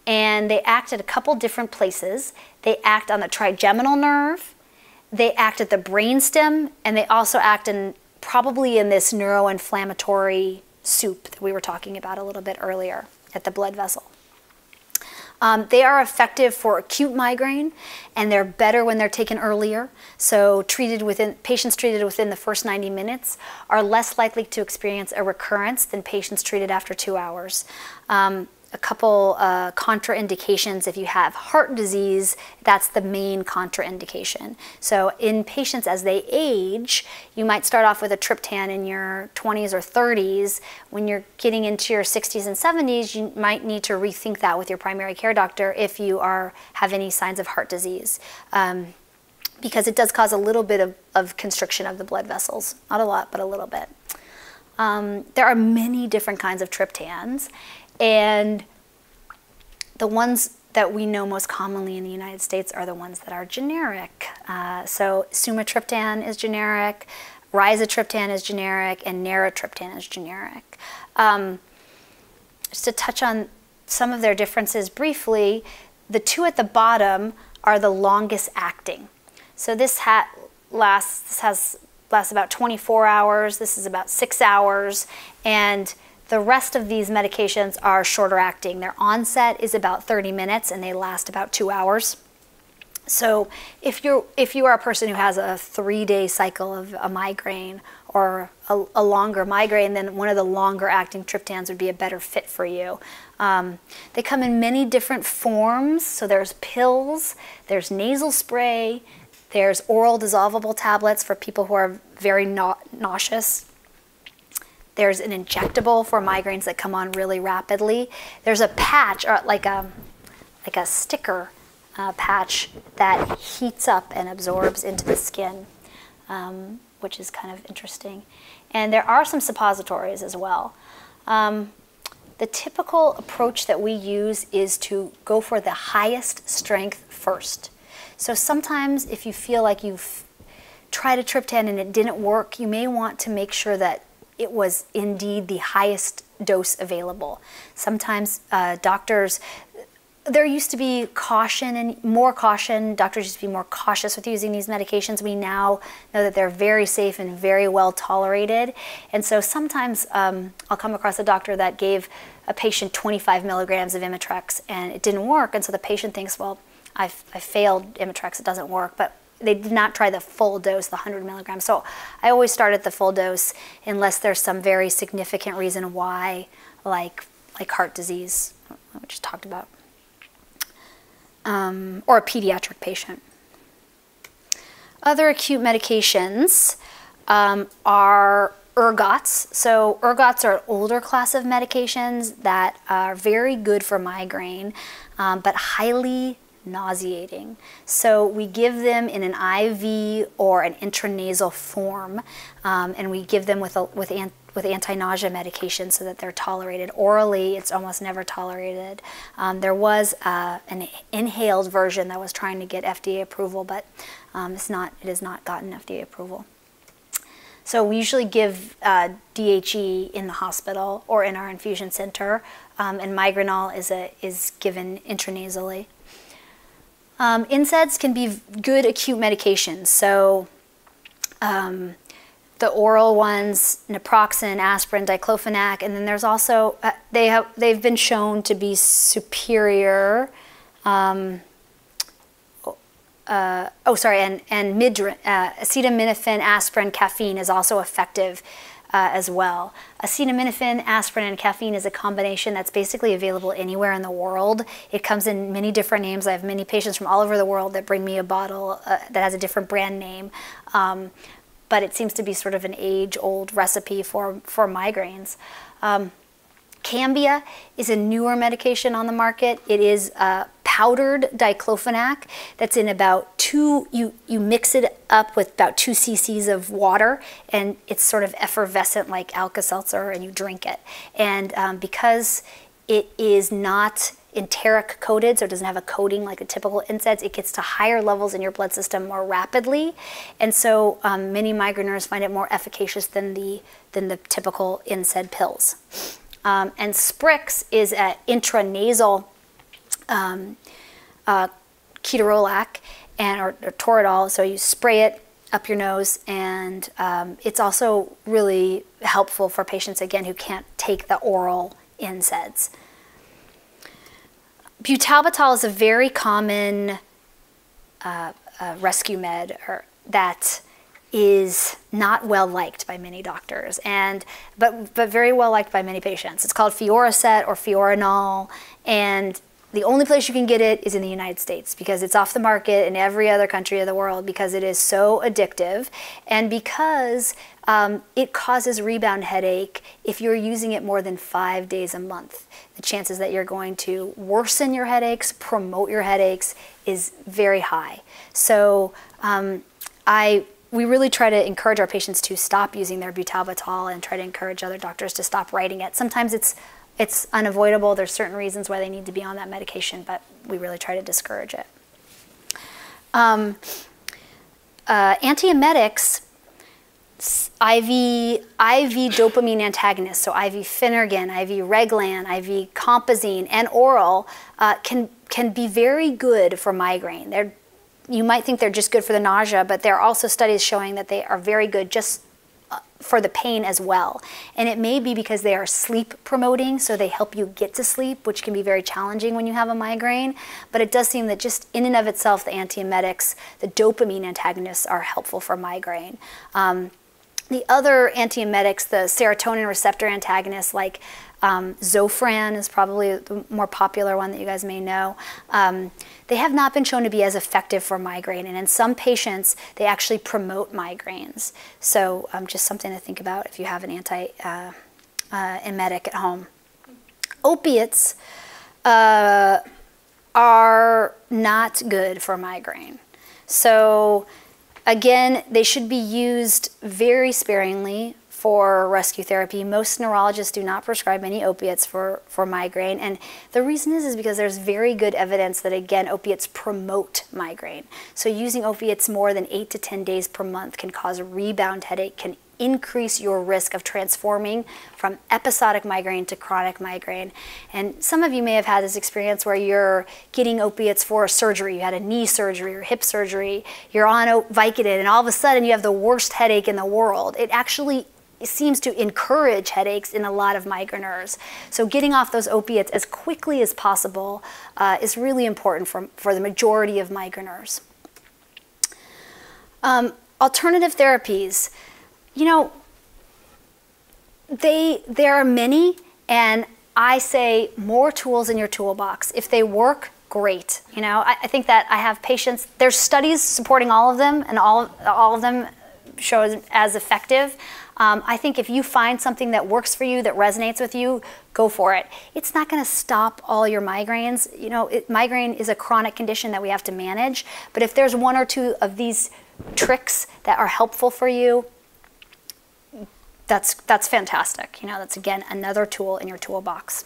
and they act at a couple different places. They act on the trigeminal nerve, they act at the brainstem, and they also act probably in this neuroinflammatory soup that we were talking about a little bit earlier at the blood vessel. They are effective for acute migraine, and they're better when they're taken earlier. So patients treated within the first 90 minutes are less likely to experience a recurrence than patients treated after 2 hours. A couple contraindications: if you have heart disease, that's the main contraindication. So in patients as they age, you might start off with a triptan in your 20s or 30s. When you're getting into your 60s and 70s, you might need to rethink that with your primary care doctor if you have any signs of heart disease. Because it does cause a little bit of constriction of the blood vessels. Not a lot, but a little bit. There are many different kinds of triptans. And the ones that we know most commonly in the United States are the ones that are generic. So sumatriptan is generic, rizatriptan is generic, and naratriptan is generic. Just to touch on some of their differences briefly, the two at the bottom are the longest acting. So this lasts about 24 hours. This is about 6 hours, and the rest of these medications are shorter acting. Their onset is about 30 minutes and they last about 2 hours. So if you are a person who has a 3-day cycle of a migraine or a longer migraine, then one of the longer acting triptans would be a better fit for you. They come in many different forms. So there's pills, there's nasal spray, there's oral dissolvable tablets for people who are very nauseous. There's an injectable for migraines that come on really rapidly. There's a patch, or like a sticker patch that heats up and absorbs into the skin, which is kind of interesting. And there are some suppositories as well. The typical approach that we use is to go for the highest strength first. So sometimes if you feel like you've tried a triptan and it didn't work, you may want to make sure that it was indeed the highest dose available. Sometimes there used to be caution and more caution. Doctors used to be more cautious with using these medications. We now know that they're very safe and very well tolerated. And so sometimes I'll come across a doctor that gave a patient 25 milligrams of Imitrex and it didn't work. And so the patient thinks, well, I failed Imitrex, it doesn't work. But they did not try the full dose, the 100 milligrams. So I always start at the full dose unless there's some very significant reason why, like heart disease, we just talked about, or a pediatric patient. Other acute medications are ergots. So ergots are an older class of medications that are very good for migraine, but highly nauseating. So we give them in an IV or an intranasal form, and we give them with anti-nausea medication so that they're tolerated. Orally, it's almost never tolerated. There was an inhaled version that was trying to get FDA approval, but it has not gotten FDA approval. So we usually give DHE in the hospital or in our infusion center, and Migrainol is given intranasally. NSAIDs can be good acute medications. So the oral ones, naproxen, aspirin, diclofenac, and then there's also they've been shown to be superior. And acetaminophen, aspirin, caffeine is also effective as well. Acetaminophen, aspirin, and caffeine is a combination that's basically available anywhere in the world. It comes in many different names. I have many patients from all over the world that bring me a bottle that has a different brand name. But it seems to be sort of an age-old recipe for migraines. Cambia is a newer medication on the market. It is powdered diclofenac that's in about you mix it up with about 2 cc's of water, and it's sort of effervescent like Alka-Seltzer, and you drink it. And because it is not enteric coated, so it doesn't have a coating like a typical NSAIDs. It gets to higher levels in your blood system more rapidly, and so many migraineurs find it more efficacious than the typical NSAID pills. And Sprix is an intranasal ketorolac or Toradol, so you spray it up your nose, and it's also really helpful for patients, again, who can't take the oral NSAIDs. Butalbital is a very common rescue med that is not well liked by many doctors, but very well liked by many patients. It's called Fioricet or Fiorinol, and the only place you can get it is in the United States because it's off the market in every other country of the world because it is so addictive and because it causes rebound headache if you're using it more than 5 days a month. The chances that you're going to worsen your headaches, promote your headaches, is very high. So we really try to encourage our patients to stop using their butalbital and try to encourage other doctors to stop writing it. Sometimes it's unavoidable. There's certain reasons why they need to be on that medication, but we really try to discourage it. Antiemetics, IV dopamine antagonists, so IV Phenergan, IV Reglan, IV Compazine, and oral can be very good for migraine. You might think they're just good for the nausea, but there are also studies showing that they are very good just for the pain as well. And it may be because they are sleep promoting, so they help you get to sleep, which can be very challenging when you have a migraine. But it does seem that just in and of itself, the antiemetics, the dopamine antagonists, are helpful for migraine. The other antiemetics, the serotonin receptor antagonists like Zofran is probably the more popular one that you guys may know. They have not been shown to be as effective for migraine, and in some patients, they actually promote migraines. So just something to think about if you have an antiemetic at home. Opiates are not good for migraine. So again, they should be used very sparingly for rescue therapy. Most neurologists do not prescribe any opiates for migraine, and the reason is because there's very good evidence that, again, opiates promote migraine. So using opiates more than 8 to 10 days per month can cause a rebound headache, can increase your risk of transforming from episodic migraine to chronic migraine. And some of you may have had this experience where you're getting opiates for a surgery. You had a knee surgery or hip surgery. You're on Vicodin, and all of a sudden you have the worst headache in the world. It actually seems to encourage headaches in a lot of migraineurs. So getting off those opiates as quickly as possible is really important for the majority of migraineurs. Alternative therapies. You know, there are many, and I say more tools in your toolbox. If they work, great. You know, I think that I have patients, there's studies supporting all of them, and all of them show as effective. I think if you find something that works for you, that resonates with you, go for it. It's not going to stop all your migraines. You know, migraine is a chronic condition that we have to manage, but if there's one or two of these tricks that are helpful for you, that's fantastic. You know, that's, again, another tool in your toolbox.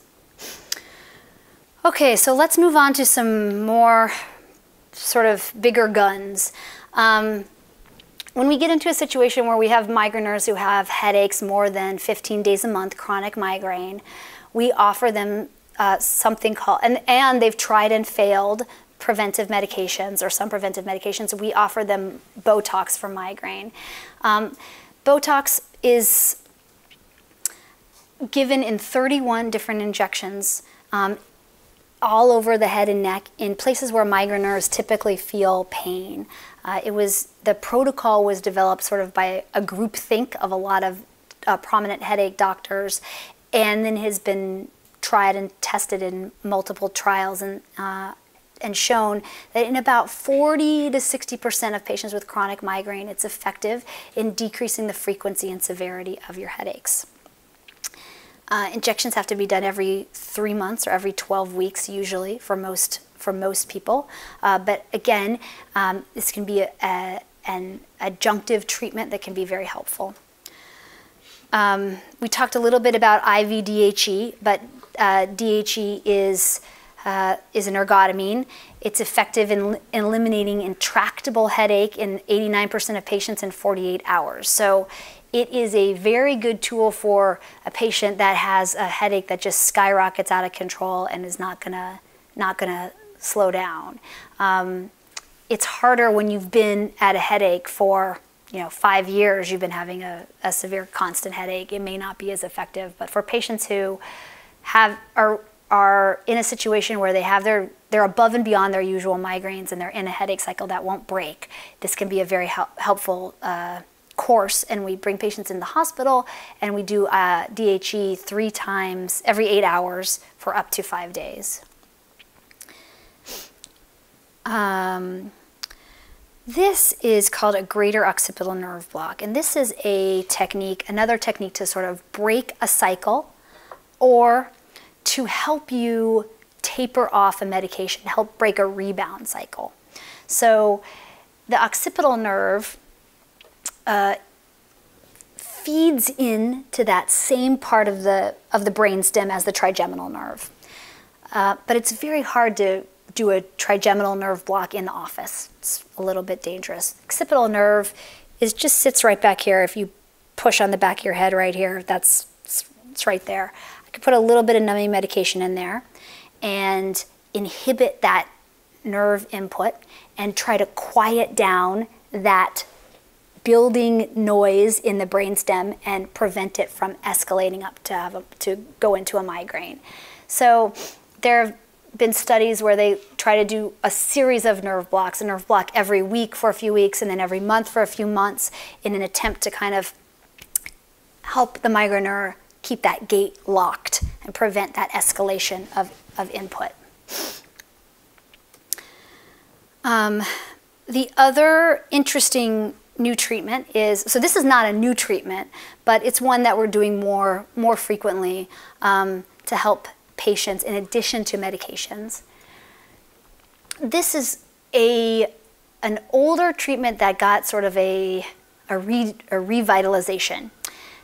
Okay, so let's move on to some more sort of bigger guns. When we get into a situation where we have migraineurs who have headaches more than 15 days a month, chronic migraine, we offer them something called, and they've tried and failed preventive medications or some preventive medications. We offer them Botox for migraine. Botox is given in 31 different injections all over the head and neck in places where migraineurs typically feel pain. The protocol was developed sort of by a group think of a lot of prominent headache doctors, and then has been tried and tested in multiple trials and shown that in about 40 to 60% of patients with chronic migraine, it's effective in decreasing the frequency and severity of your headaches. Injections have to be done every 3 months or every 12 weeks usually for most people. But again, this can be an adjunctive treatment that can be very helpful. We talked a little bit about IV DHE, but DHE is an ergotamine. It's effective in eliminating intractable headache in 89% of patients in 48 hours. So it is a very good tool for a patient that has a headache that just skyrockets out of control and is not gonna slow down. It's harder when you've been at a headache for 5 years. You've been having a severe constant headache. It may not be as effective. But for patients who are in a situation where they're above and beyond their usual migraines and they're in a headache cycle that won't break, this can be a very helpful course. And we bring patients in the hospital and we do DHE 3 times every 8 hours for up to 5 days. This is called a greater occipital nerve block, and this is another technique to sort of break a cycle or to help you taper off a medication, help break a rebound cycle. So the occipital nerve feeds into that same part of the brainstem as the trigeminal nerve, but it's very hard to do a trigeminal nerve block in the office. It's a little bit dangerous. Occipital nerve just sits right back here. If you push on the back of your head right here, it's right there. I could put a little bit of numbing medication in there and inhibit that nerve input and try to quiet down that building noise in the brainstem and prevent it from escalating up to go into a migraine. So there have been studies where they try to do a series of nerve blocks, a nerve block every week for a few weeks and then every month for a few months in an attempt to kind of help the migraineur keep that gate locked and prevent that escalation of input. The other interesting new treatment so this is not a new treatment, but it's one that we're doing more frequently to help patients in addition to medications. This is an older treatment that got sort of a revitalization.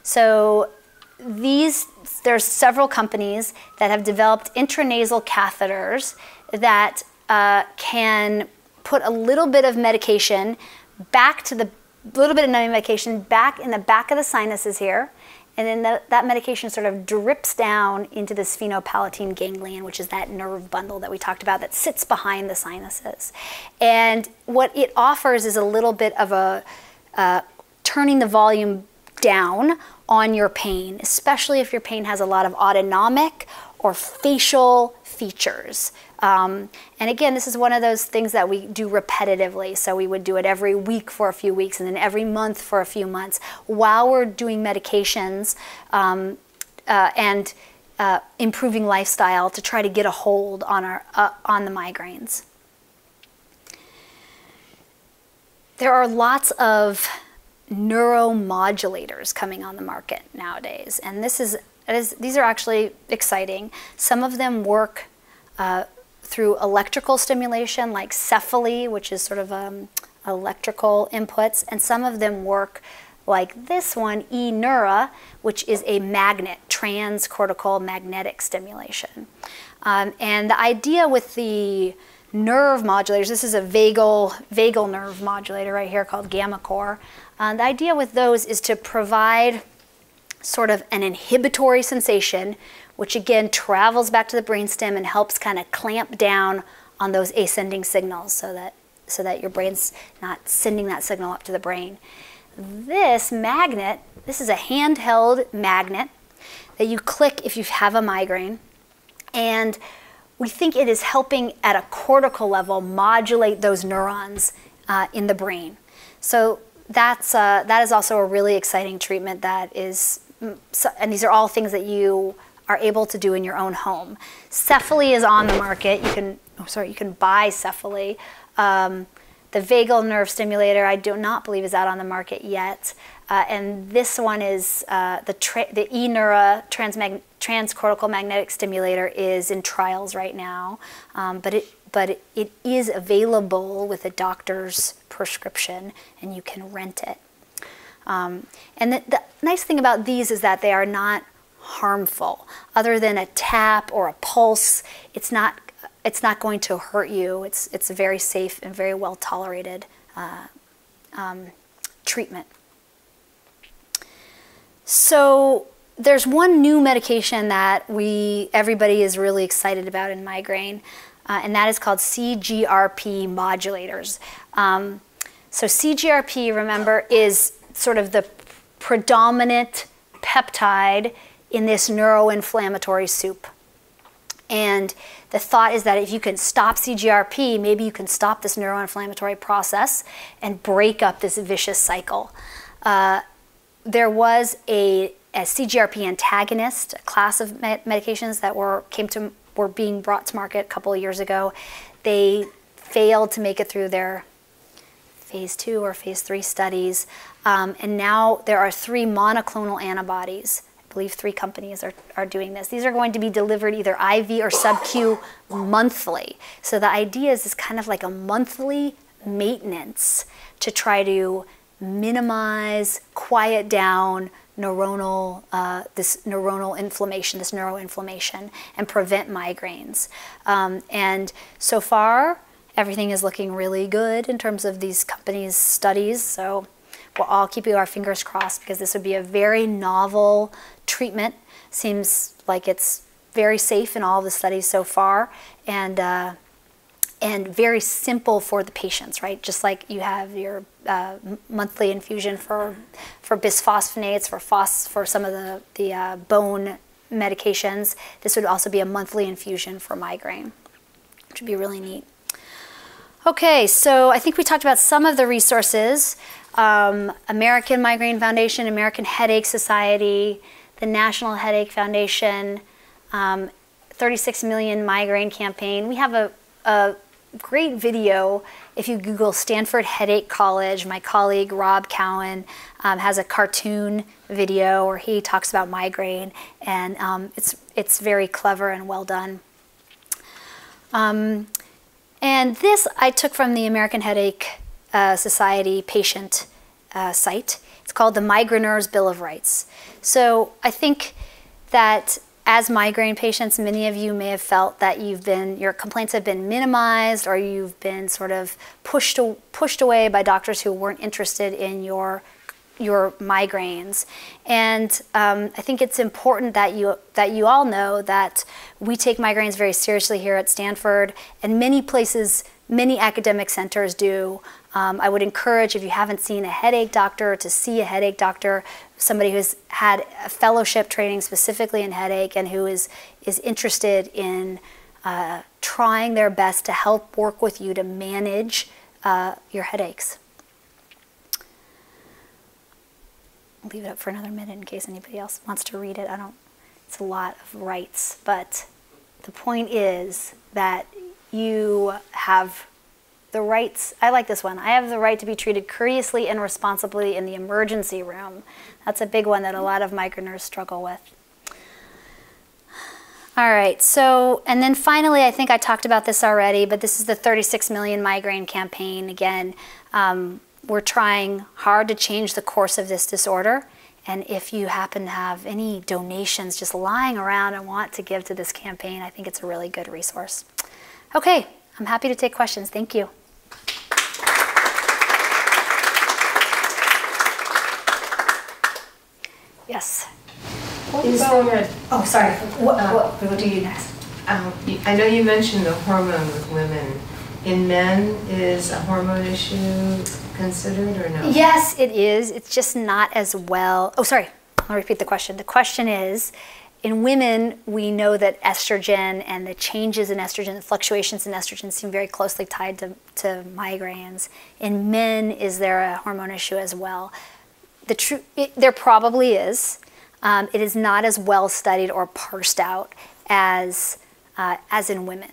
So there's several companies that have developed intranasal catheters that can put a little bit of medication numbing medication back in the back of the sinuses here, and then that medication sort of drips down into the Sphenopalantine ganglion, which is that nerve bundle that we talked about that sits behind the sinuses. And what it offers is a little bit of turning the volume down on your pain, especially if your pain has a lot of autonomic or facial features. And again, this is one of those things that we do repetitively. So we would do it every week for a few weeks and then every month for a few months while we're doing medications and improving lifestyle to try to get a hold on the migraines. There are lots of neuromodulators coming on the market nowadays, and these are actually exciting. Some of them work through electrical stimulation, like cephaly, which is sort of electrical inputs, and some of them work like this one, e-neura, which is a magnet, transcortical magnetic stimulation. And the idea with the nerve modulators, this is a vagal nerve modulator right here called gammacore. The idea with those is to provide sort of an inhibitory sensation, which again travels back to the brainstem and helps kind of clamp down on those ascending signals so that your brain's not sending that signal up to the brain. This magnet, this is a handheld magnet that you click if you have a migraine, and we think it is helping at a cortical level modulate those neurons in the brain. So that is also a really exciting treatment that is, and these are all things that you are able to do in your own home. Cephaly is on the market. You can buy cephaly. The vagal nerve stimulator, I do not believe is out on the market yet. And this one is the e-neura transcortical magnetic stimulator is in trials right now, but it is available with a doctor's prescription, and you can rent it. And the nice thing about these is that they are not harmful. Other than a tap or a pulse, it's not going to hurt you. It's a very safe and very well tolerated treatment. So there's one new medication that everybody is really excited about in migraine, and that is called CGRP modulators. So CGRP, remember, is sort of the predominant peptide in this neuroinflammatory soup. And the thought is that if you can stop CGRP, maybe you can stop this neuroinflammatory process and break up this vicious cycle. There was a CGRP antagonist, a class of medications that were being brought to market a couple of years ago. They failed to make it through their phase 2 or phase 3 studies. And now there are 3 monoclonal antibodies. I believe 3 companies are doing this. These are going to be delivered either IV or sub-Q monthly. So the idea is kind of like a monthly maintenance to try to minimize, quiet down this neuroinflammation, and prevent migraines. And so far, everything is looking really good in terms of these companies' studies. So we're all keeping our fingers crossed because this would be a very novel treatment. Seems like it's very safe in all of the studies so far, and very simple for the patients, right? Just like you have your monthly infusion for bisphosphonates, for some of the bone medications. This would also be a monthly infusion for migraine, which would be really neat. Okay, so I think we talked about some of the resources. American Migraine Foundation, American Headache Society, the National Headache Foundation, 36 Million Migraine Campaign. We have a great video. If you Google Stanford Headache College, my colleague Rob Cowan has a cartoon video where he talks about migraine, and it's very clever and well done. And this I took from the American Headache Society patient site. It's called the Migraineurs Bill of Rights. So I think that as migraine patients, many of you may have felt that your complaints have been minimized, or you've been sort of pushed away by doctors who weren't interested in your migraines. And I think it's important that you all know that we take migraines very seriously here at Stanford, and many places, many academic centers do. I would encourage, if you haven't seen a headache doctor, to see a headache doctor, somebody who's had a fellowship training specifically in headache and who is interested in trying their best to help work with you to manage your headaches. I'll leave it up for another minute in case anybody else wants to read it. It's a lot of rights, but the point is that you have the rights. I like this one. I have the right to be treated courteously and responsibly in the emergency room. That's a big one that a lot of migraineurs struggle with. All right, so, and then finally, I think I talked about this already, but this is the 36 Million Migraine Campaign. Again, we're trying hard to change the course of this disorder. And if you happen to have any donations just lying around and want to give to this campaign, I think it's a really good resource. Okay, I'm happy to take questions. Thank you. Yes. Oh, sorry. What do you next? I know you mentioned the hormone with women. In men, is a hormone issue considered or no? Yes, it is. It's just not as well. Oh, sorry. I'll repeat the question. The question is, in women, we know that estrogen and the changes in estrogen, the fluctuations in estrogen seem very closely tied to migraines. In men, is there a hormone issue as well? There probably is. It is not as well studied or parsed out as in women.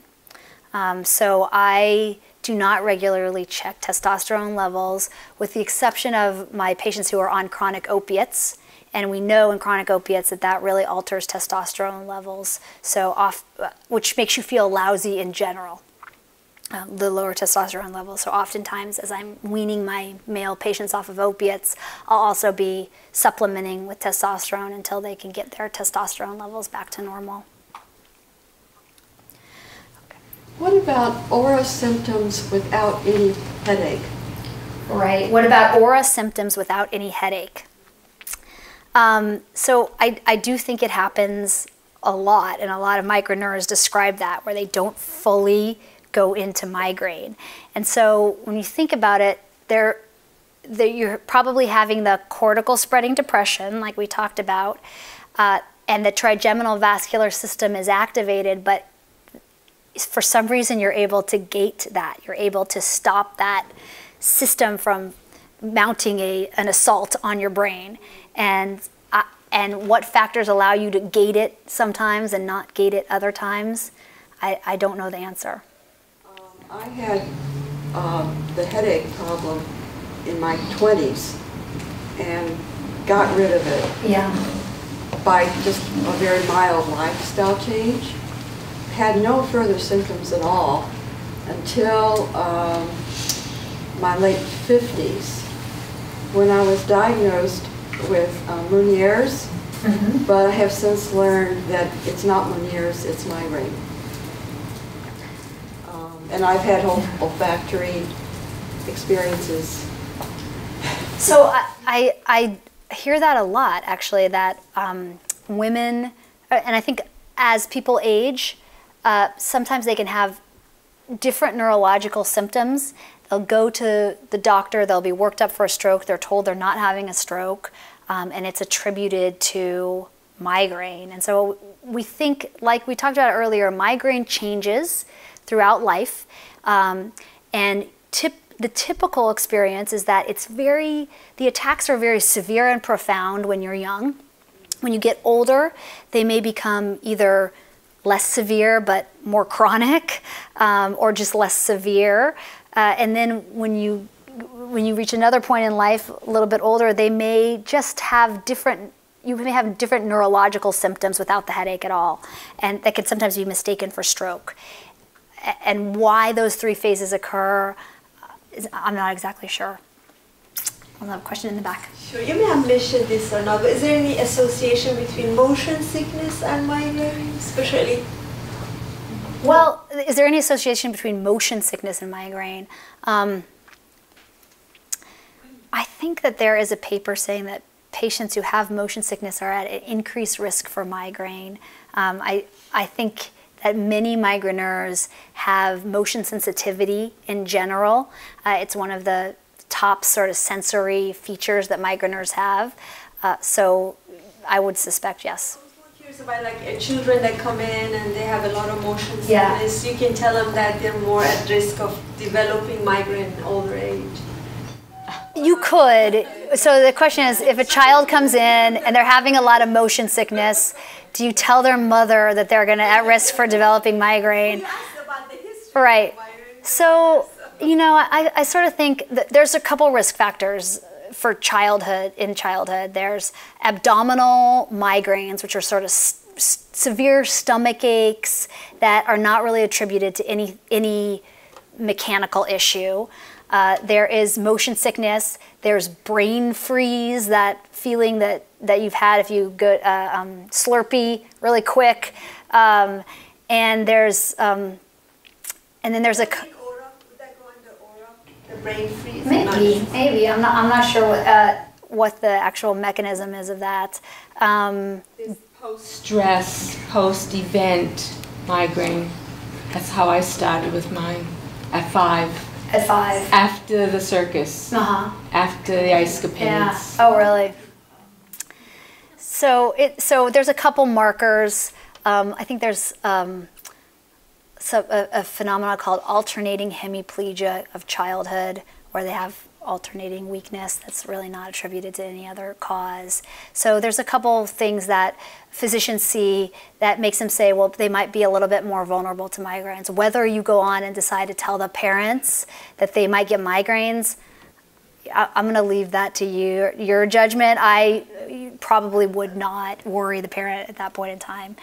So I do not regularly check testosterone levels, with the exception of my patients who are on chronic opiates. And we know in chronic opiates that really alters testosterone levels, which makes you feel lousy in general. the lower testosterone levels. So oftentimes as I'm weaning my male patients off of opiates, I'll also be supplementing with testosterone until they can get their testosterone levels back to normal. What about aura symptoms without any headache? Right. What about aura symptoms without any headache? So I do think it happens a lot, and a lot of migraineurs describe that, where they don't fully go into migraine. And so when you think about it, you're probably having the cortical spreading depression, like we talked about, and the trigeminal vascular system is activated, but for some reason you're able to gate that. You're able to stop that system from mounting an assault on your brain. And what factors allow you to gate it sometimes and not gate it other times, I don't know the answer. I had the headache problem in my 20s and got rid of it. Yeah. By just a very mild lifestyle change. Had no further symptoms at all until my late 50s, when I was diagnosed with Meniere's, but I have since learned that it's not Meniere's, it's migraine. And I've had olfactory experiences. So I hear that a lot, actually, that women, and I think as people age, sometimes they can have different neurological symptoms. They'll go to the doctor, they'll be worked up for a stroke, they're told they're not having a stroke, and it's attributed to migraine. And so we think, like we talked about earlier, migraine changes throughout life, and the typical experience is that the attacks are very severe and profound when you're young. When you get older, they may become either less severe but more chronic, or just less severe. And then when you reach another point in life, a little bit older, they may just have you may have different neurological symptoms without the headache at all. And that can sometimes be mistaken for stroke. And why those three phases occur, I'm not exactly sure. I'll have a question in the back. Sure, you may have mentioned this or not, but is there any association between motion sickness and migraine, especially? Well, is there any association between motion sickness and migraine? I think that there is a paper saying that patients who have motion sickness are at an increased risk for migraine. I think that many migraineurs have motion sensitivity in general. It's one of the top sort of sensory features that migraineurs have. So I would suspect yes. About like children that come in and they have a lot of motion sickness, you can tell them that they're more at risk of developing migraine in older age. You could. So the question is, if a child comes in and they're having a lot of motion sickness, do you tell their mother that they're going to at risk for developing migraine? Right. So, you know, I sort of think that there's a couple risk factors for childhood. There's abdominal migraines, which are sort of severe stomach aches that are not really attributed to any mechanical issue. There is motion sickness. There's brain freeze, that feeling that you've had if you go Slurpee really quick, and then there's a. Brain freeze. Maybe. I'm not sure what the actual mechanism is of that. Post-stress, post-event migraine. That's how I started with mine at 5. At 5. After the circus. After the ice capades. Yeah. Oh, really? So there's a couple markers. I think there's a phenomenon called alternating hemiplegia of childhood, where they have alternating weakness that's really not attributed to any other cause. So there's a couple things that physicians see that makes them say, well, they might be a little bit more vulnerable to migraines. Whether you go on and decide to tell the parents that they might get migraines, I'm going to leave that to your judgment. I probably would not worry the parent at that point in time.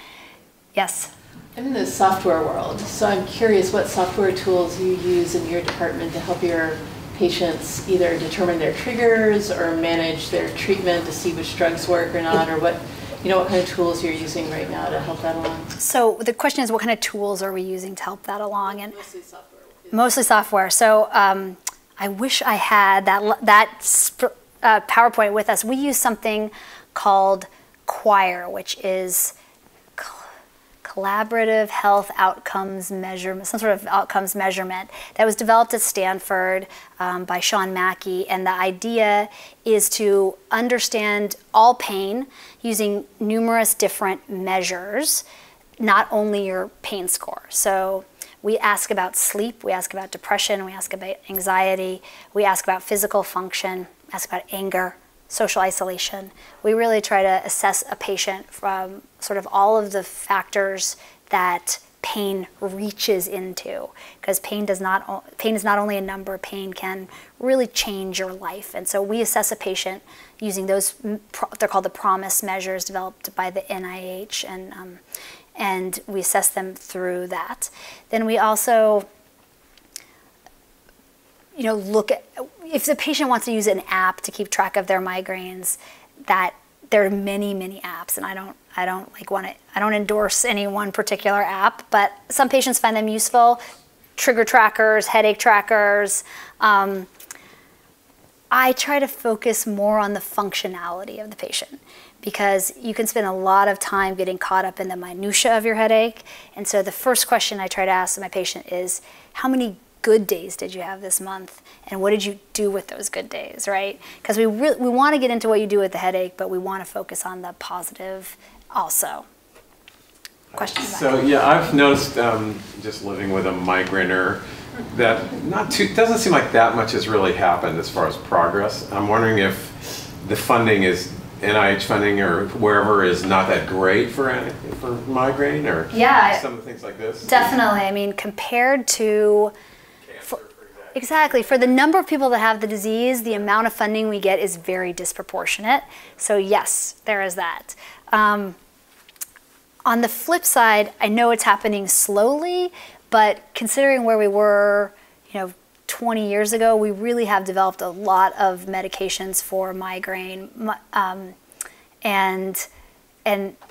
Yes. I'm in the software world, so I'm curious what software tools you use in your department to help your patients either determine their triggers or manage their treatment to see which drugs work or not, or what kind of tools you're using right now to help that along. So the question is, what kind of tools are we using to help that along? And Mostly software. mostly software. So I wish I had that PowerPoint with us. We use something called CHOIR, which is Collaborative Health Outcomes Measurement, some sort of outcomes measurement that was developed at Stanford by Sean Mackey. And the idea is to understand all pain using numerous different measures, not only your pain score. So we ask about sleep, we ask about depression, we ask about anxiety, we ask about physical function, ask about anger, social isolation. We really try to assess a patient from sort of all of the factors that pain reaches into, because pain is not only a number. Pain can really change your life. And so we assess a patient using those, they're called the PROMIS measures developed by the NIH, and we assess them through that. Then we also look at, if the patient wants to use an app to keep track of their migraines, that there are many, many apps, and I don't endorse any one particular app, but some patients find them useful. Trigger trackers, headache trackers. I try to focus more on the functionality of the patient, because you can spend a lot of time getting caught up in the minutia of your headache. And so the first question I try to ask my patient is, how many good days did you have this month, and what did you do with those good days, right? Because we want to get into what you do with the headache, but we want to focus on the positive also. Questions? So yeah, I've noticed just living with a migraineur that doesn't seem like that much has really happened as far as progress. I'm wondering if the funding is NIH funding or wherever is not that great for migraine, or some of things like this. Definitely. I mean, compared to exactly, for the number of people that have the disease, the amount of funding we get is very disproportionate. So yes, there is that. On the flip side, I know it's happening slowly, but considering where we were, 20 years ago, we really have developed a lot of medications for migraine, and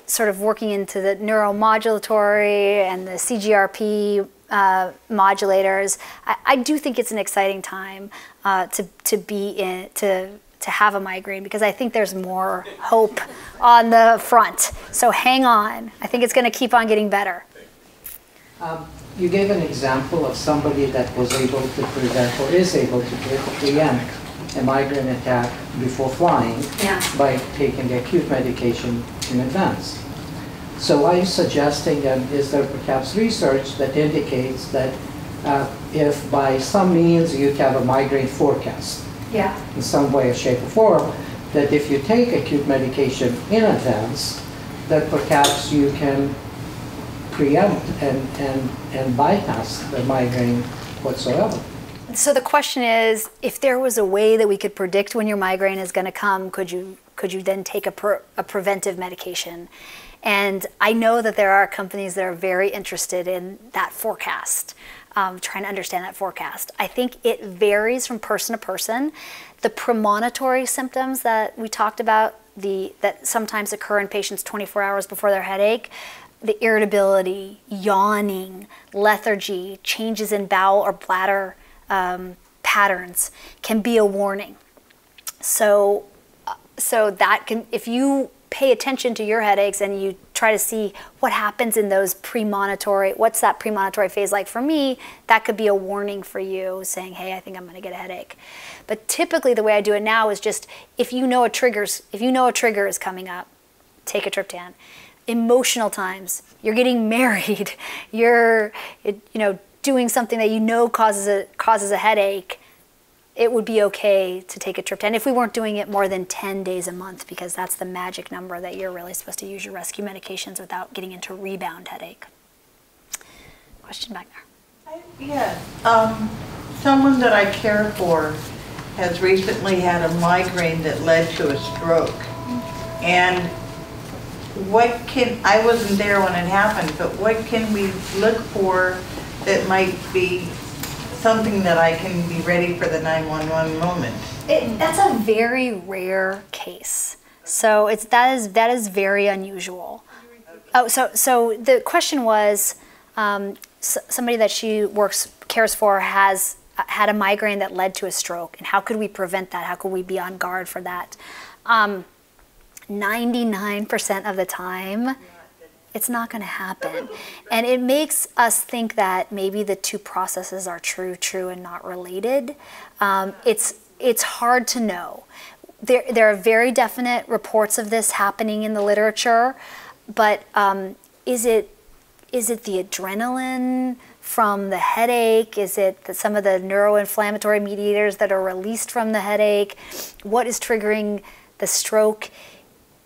sort of working into the neuromodulatory and the CGRP modulators. I do think it's an exciting time to have a migraine, because I think there's more hope on the front. So hang on. I think it's going to keep on getting better. You gave an example of somebody that was able to prevent, or is able to preempt, a migraine attack before flying by taking the acute medication in advance. So are you suggesting that is there perhaps research that indicates that if by some means you have a migraine forecast, in some way or shape or form, that if you take acute medication in advance, that perhaps you can preempt and bypass the migraine whatsoever? So the question is, if there was a way that we could predict when your migraine is going to come, could you then take a preventive medication? And I know that there are companies that are very interested in that forecast, trying to understand that forecast. I think it varies from person to person. The premonitory symptoms that we talked about, that sometimes occur in patients 24 hours before their headache, the irritability, yawning, lethargy, changes in bowel or bladder patterns can be a warning. So that can, if you pay attention to your headaches and you try to see what happens in those premonitory, what's that premonitory phase like for me, that could be a warning for you saying, hey, I think I'm going to get a headache. But typically the way I do it now is just, if you know a trigger is coming up, take a triptan. Emotional times, you're getting married, you're doing something that causes a headache, it would be okay to take a triptan if we weren't doing it more than 10 days a month, because that's the magic number that you're really supposed to use your rescue medications without getting into rebound headache. Question back there. Someone that I care for has recently had a migraine that led to a stroke, and I wasn't there when it happened, but what can we look for that might be something that I can be ready for the 911 moment? That's a very rare case. So that is very unusual. Oh, so the question was, somebody that she cares for has had a migraine that led to a stroke, and how could we prevent that? How could we be on guard for that? 99% of the time, it's not going to happen. And it makes us think that maybe the two processes are true and not related. It's hard to know. There are very definite reports of this happening in the literature, but is it the adrenaline from the headache? Is it some of the neuroinflammatory mediators that are released from the headache? What is triggering the stroke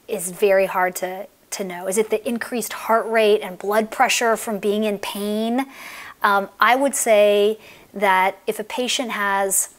is very hard to know. Is it the increased heart rate and blood pressure from being in pain? I would say that if a patient has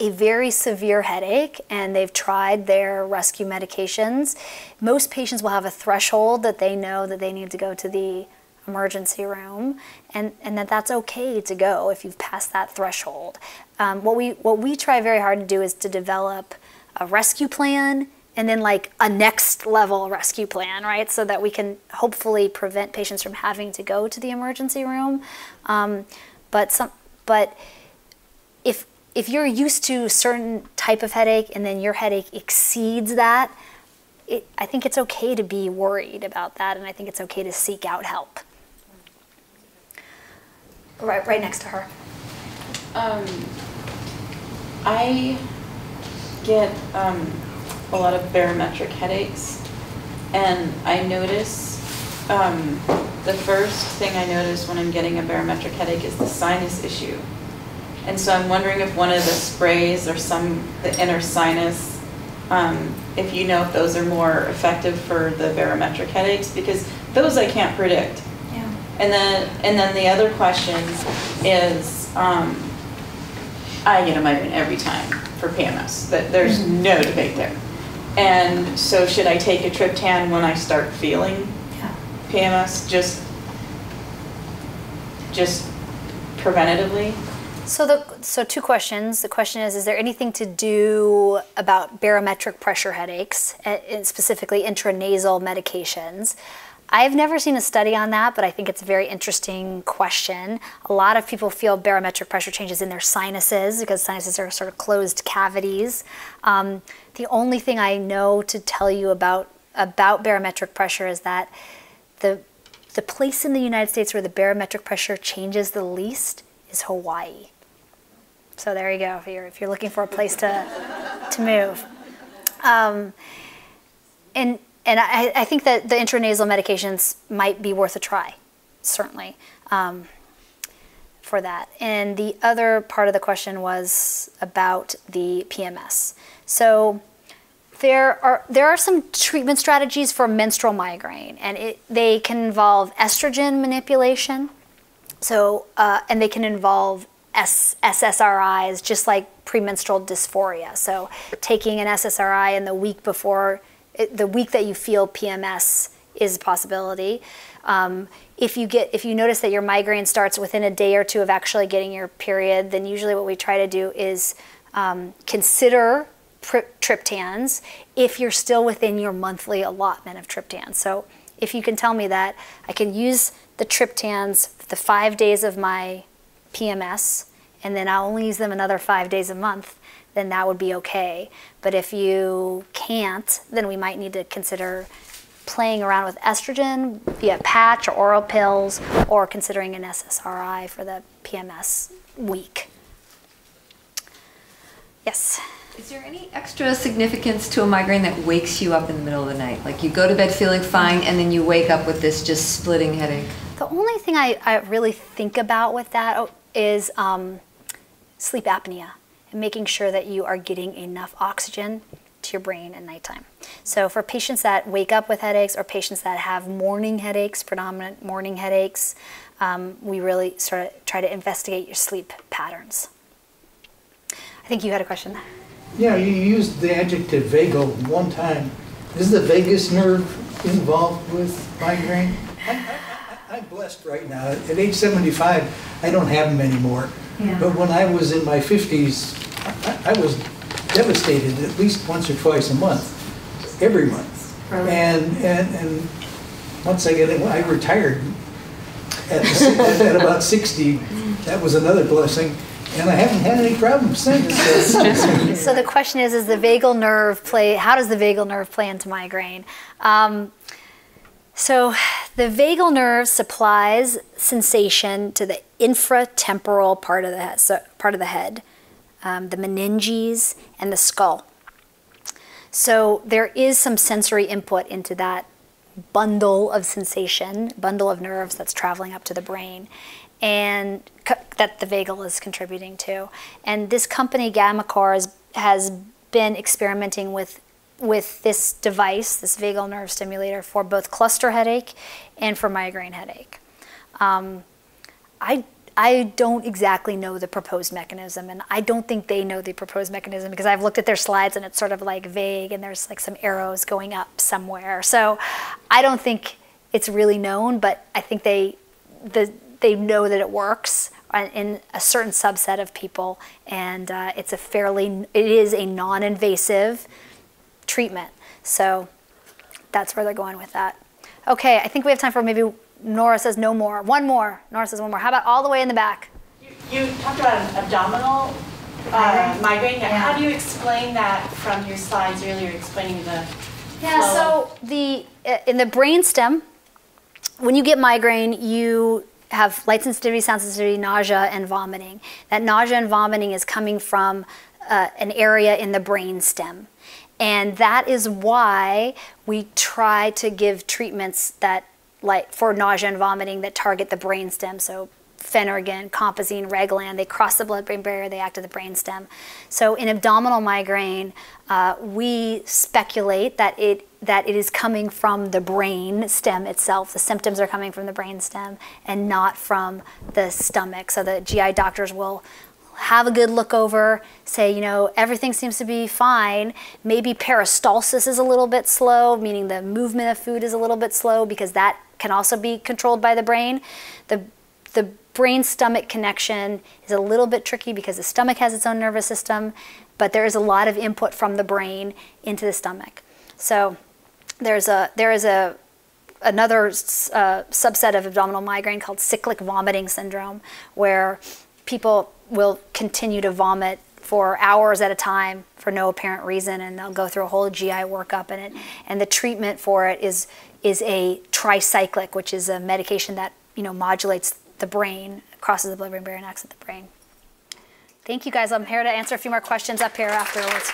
a very severe headache and they've tried their rescue medications, most patients will have a threshold that they know that they need to go to the emergency room, and that's okay to go if you've passed that threshold. What we try very hard to do is to develop a rescue plan and then like a next level rescue plan, right? So that we can hopefully prevent patients from having to go to the emergency room. But if you're used to a certain type of headache and then your headache exceeds that, I think it's okay to be worried about that, and I think it's okay to seek out help. Right next to her. I get a lot of barometric headaches, and I notice the first thing I notice when I'm getting a barometric headache is the sinus issue. And so I'm wondering if one of the sprays or the inner sinus, if you know if those are more effective for the barometric headaches, because those I can't predict. Yeah. And then the other question is, I get a migraine every time for PMS. There's no debate there. And so should I take a Triptan when I start feeling PMS, just preventatively? So two questions. The question is there anything to do about barometric pressure headaches, and specifically intranasal medications? I've never seen a study on that, but I think it's a very interesting question. A lot of people feel barometric pressure changes in their sinuses because sinuses are sort of closed cavities. The only thing I know to tell you about barometric pressure is that the place in the United States where the barometric pressure changes the least is Hawaii. So there you go, if you're looking for a place to move. And I think that the intranasal medications might be worth a try, certainly, for that. And the other part of the question was about the PMS. So there are some treatment strategies for menstrual migraine, and they can involve estrogen manipulation. So and they can involve SSRIs, just like premenstrual dysphoria. So taking an SSRI in the week before, the week that you feel PMS is a possibility. If you notice that your migraine starts within a day or two of actually getting your period, then usually what we try to do is consider triptans if you're still within your monthly allotment of triptans. So if you can tell me that I can use the triptans the 5 days of my PMS, and then I'll only use them another 5 days a month, then that would be okay. But if you can't, then we might need to consider playing around with estrogen via patch or oral pills, or considering an SSRI for the PMS week. Yes? Is there any extra significance to a migraine that wakes you up in the middle of the night? Like you go to bed feeling fine and then you wake up with this just splitting headache? The only thing I really think about with that is sleep apnea and making sure that you are getting enough oxygen to your brain at nighttime. So for patients that wake up with headaches or patients that have morning headaches, predominant morning headaches, we really sort of try to investigate your sleep patterns. I think you had a question. Yeah, you used the adjective vagal one time. Is the vagus nerve involved with migraine? I'm blessed right now. At age 75, I don't have them anymore. Yeah. But when I was in my 50s, I was devastated at least once or twice a month, every month. Really? And once I retired at about 60. That was another blessing. And I haven't had any problems since. So the question is the vagal nerve play, how does the vagal nerve play into migraine? So the vagal nerve supplies sensation to the infratemporal part of the head, the meninges and the skull. So there is some sensory input into that bundle of sensation, bundle of nerves that's traveling up to the brain, and that the vagal is contributing to. And this company, Gammacore, has been experimenting with this device, this vagal nerve stimulator, for both cluster headache and for migraine headache. I don't exactly know the proposed mechanism, and I don't think they know the proposed mechanism because I've looked at their slides and it's sort of like vague and there's like some arrows going up somewhere. So I don't think it's really known, but I think they know that it works in a certain subset of people, and it is a non-invasive treatment. So that's where they're going with that. Okay, I think we have time for maybe, Nora says no more. One more. Nora says one more. How about all the way in the back? You talked about an abdominal migraine. Yeah. How do you explain that from your slides earlier, explaining the flow? So in the brainstem, when you get migraine, you have light sensitivity, sound sensitivity, nausea, and vomiting. That nausea and vomiting is coming from an area in the brainstem. And that is why we try to give treatments that, like for nausea and vomiting, that target the brainstem. So Phenergan, Compazine, Reglan, they cross the blood-brain barrier, they act at the brainstem. So in abdominal migraine, we speculate that it is coming from the brain stem itself. The symptoms are coming from the brain stem and not from the stomach. So the GI doctors will have a good look over, say, you know, everything seems to be fine. Maybe peristalsis is a little bit slow, meaning the movement of food is a little bit slow, because that can also be controlled by the brain. The brain-stomach connection is a little bit tricky because the stomach has its own nervous system, but there is a lot of input from the brain into the stomach. So there is another subset of abdominal migraine called cyclic vomiting syndrome, where people will continue to vomit for hours at a time for no apparent reason, and they'll go through a whole GI workup in it. And the treatment for it is a tricyclic, which is a medication that, you know, modulates the brain, crosses the blood-brain barrier and acts at the brain. Thank you guys. I'm here to answer a few more questions up here afterwards.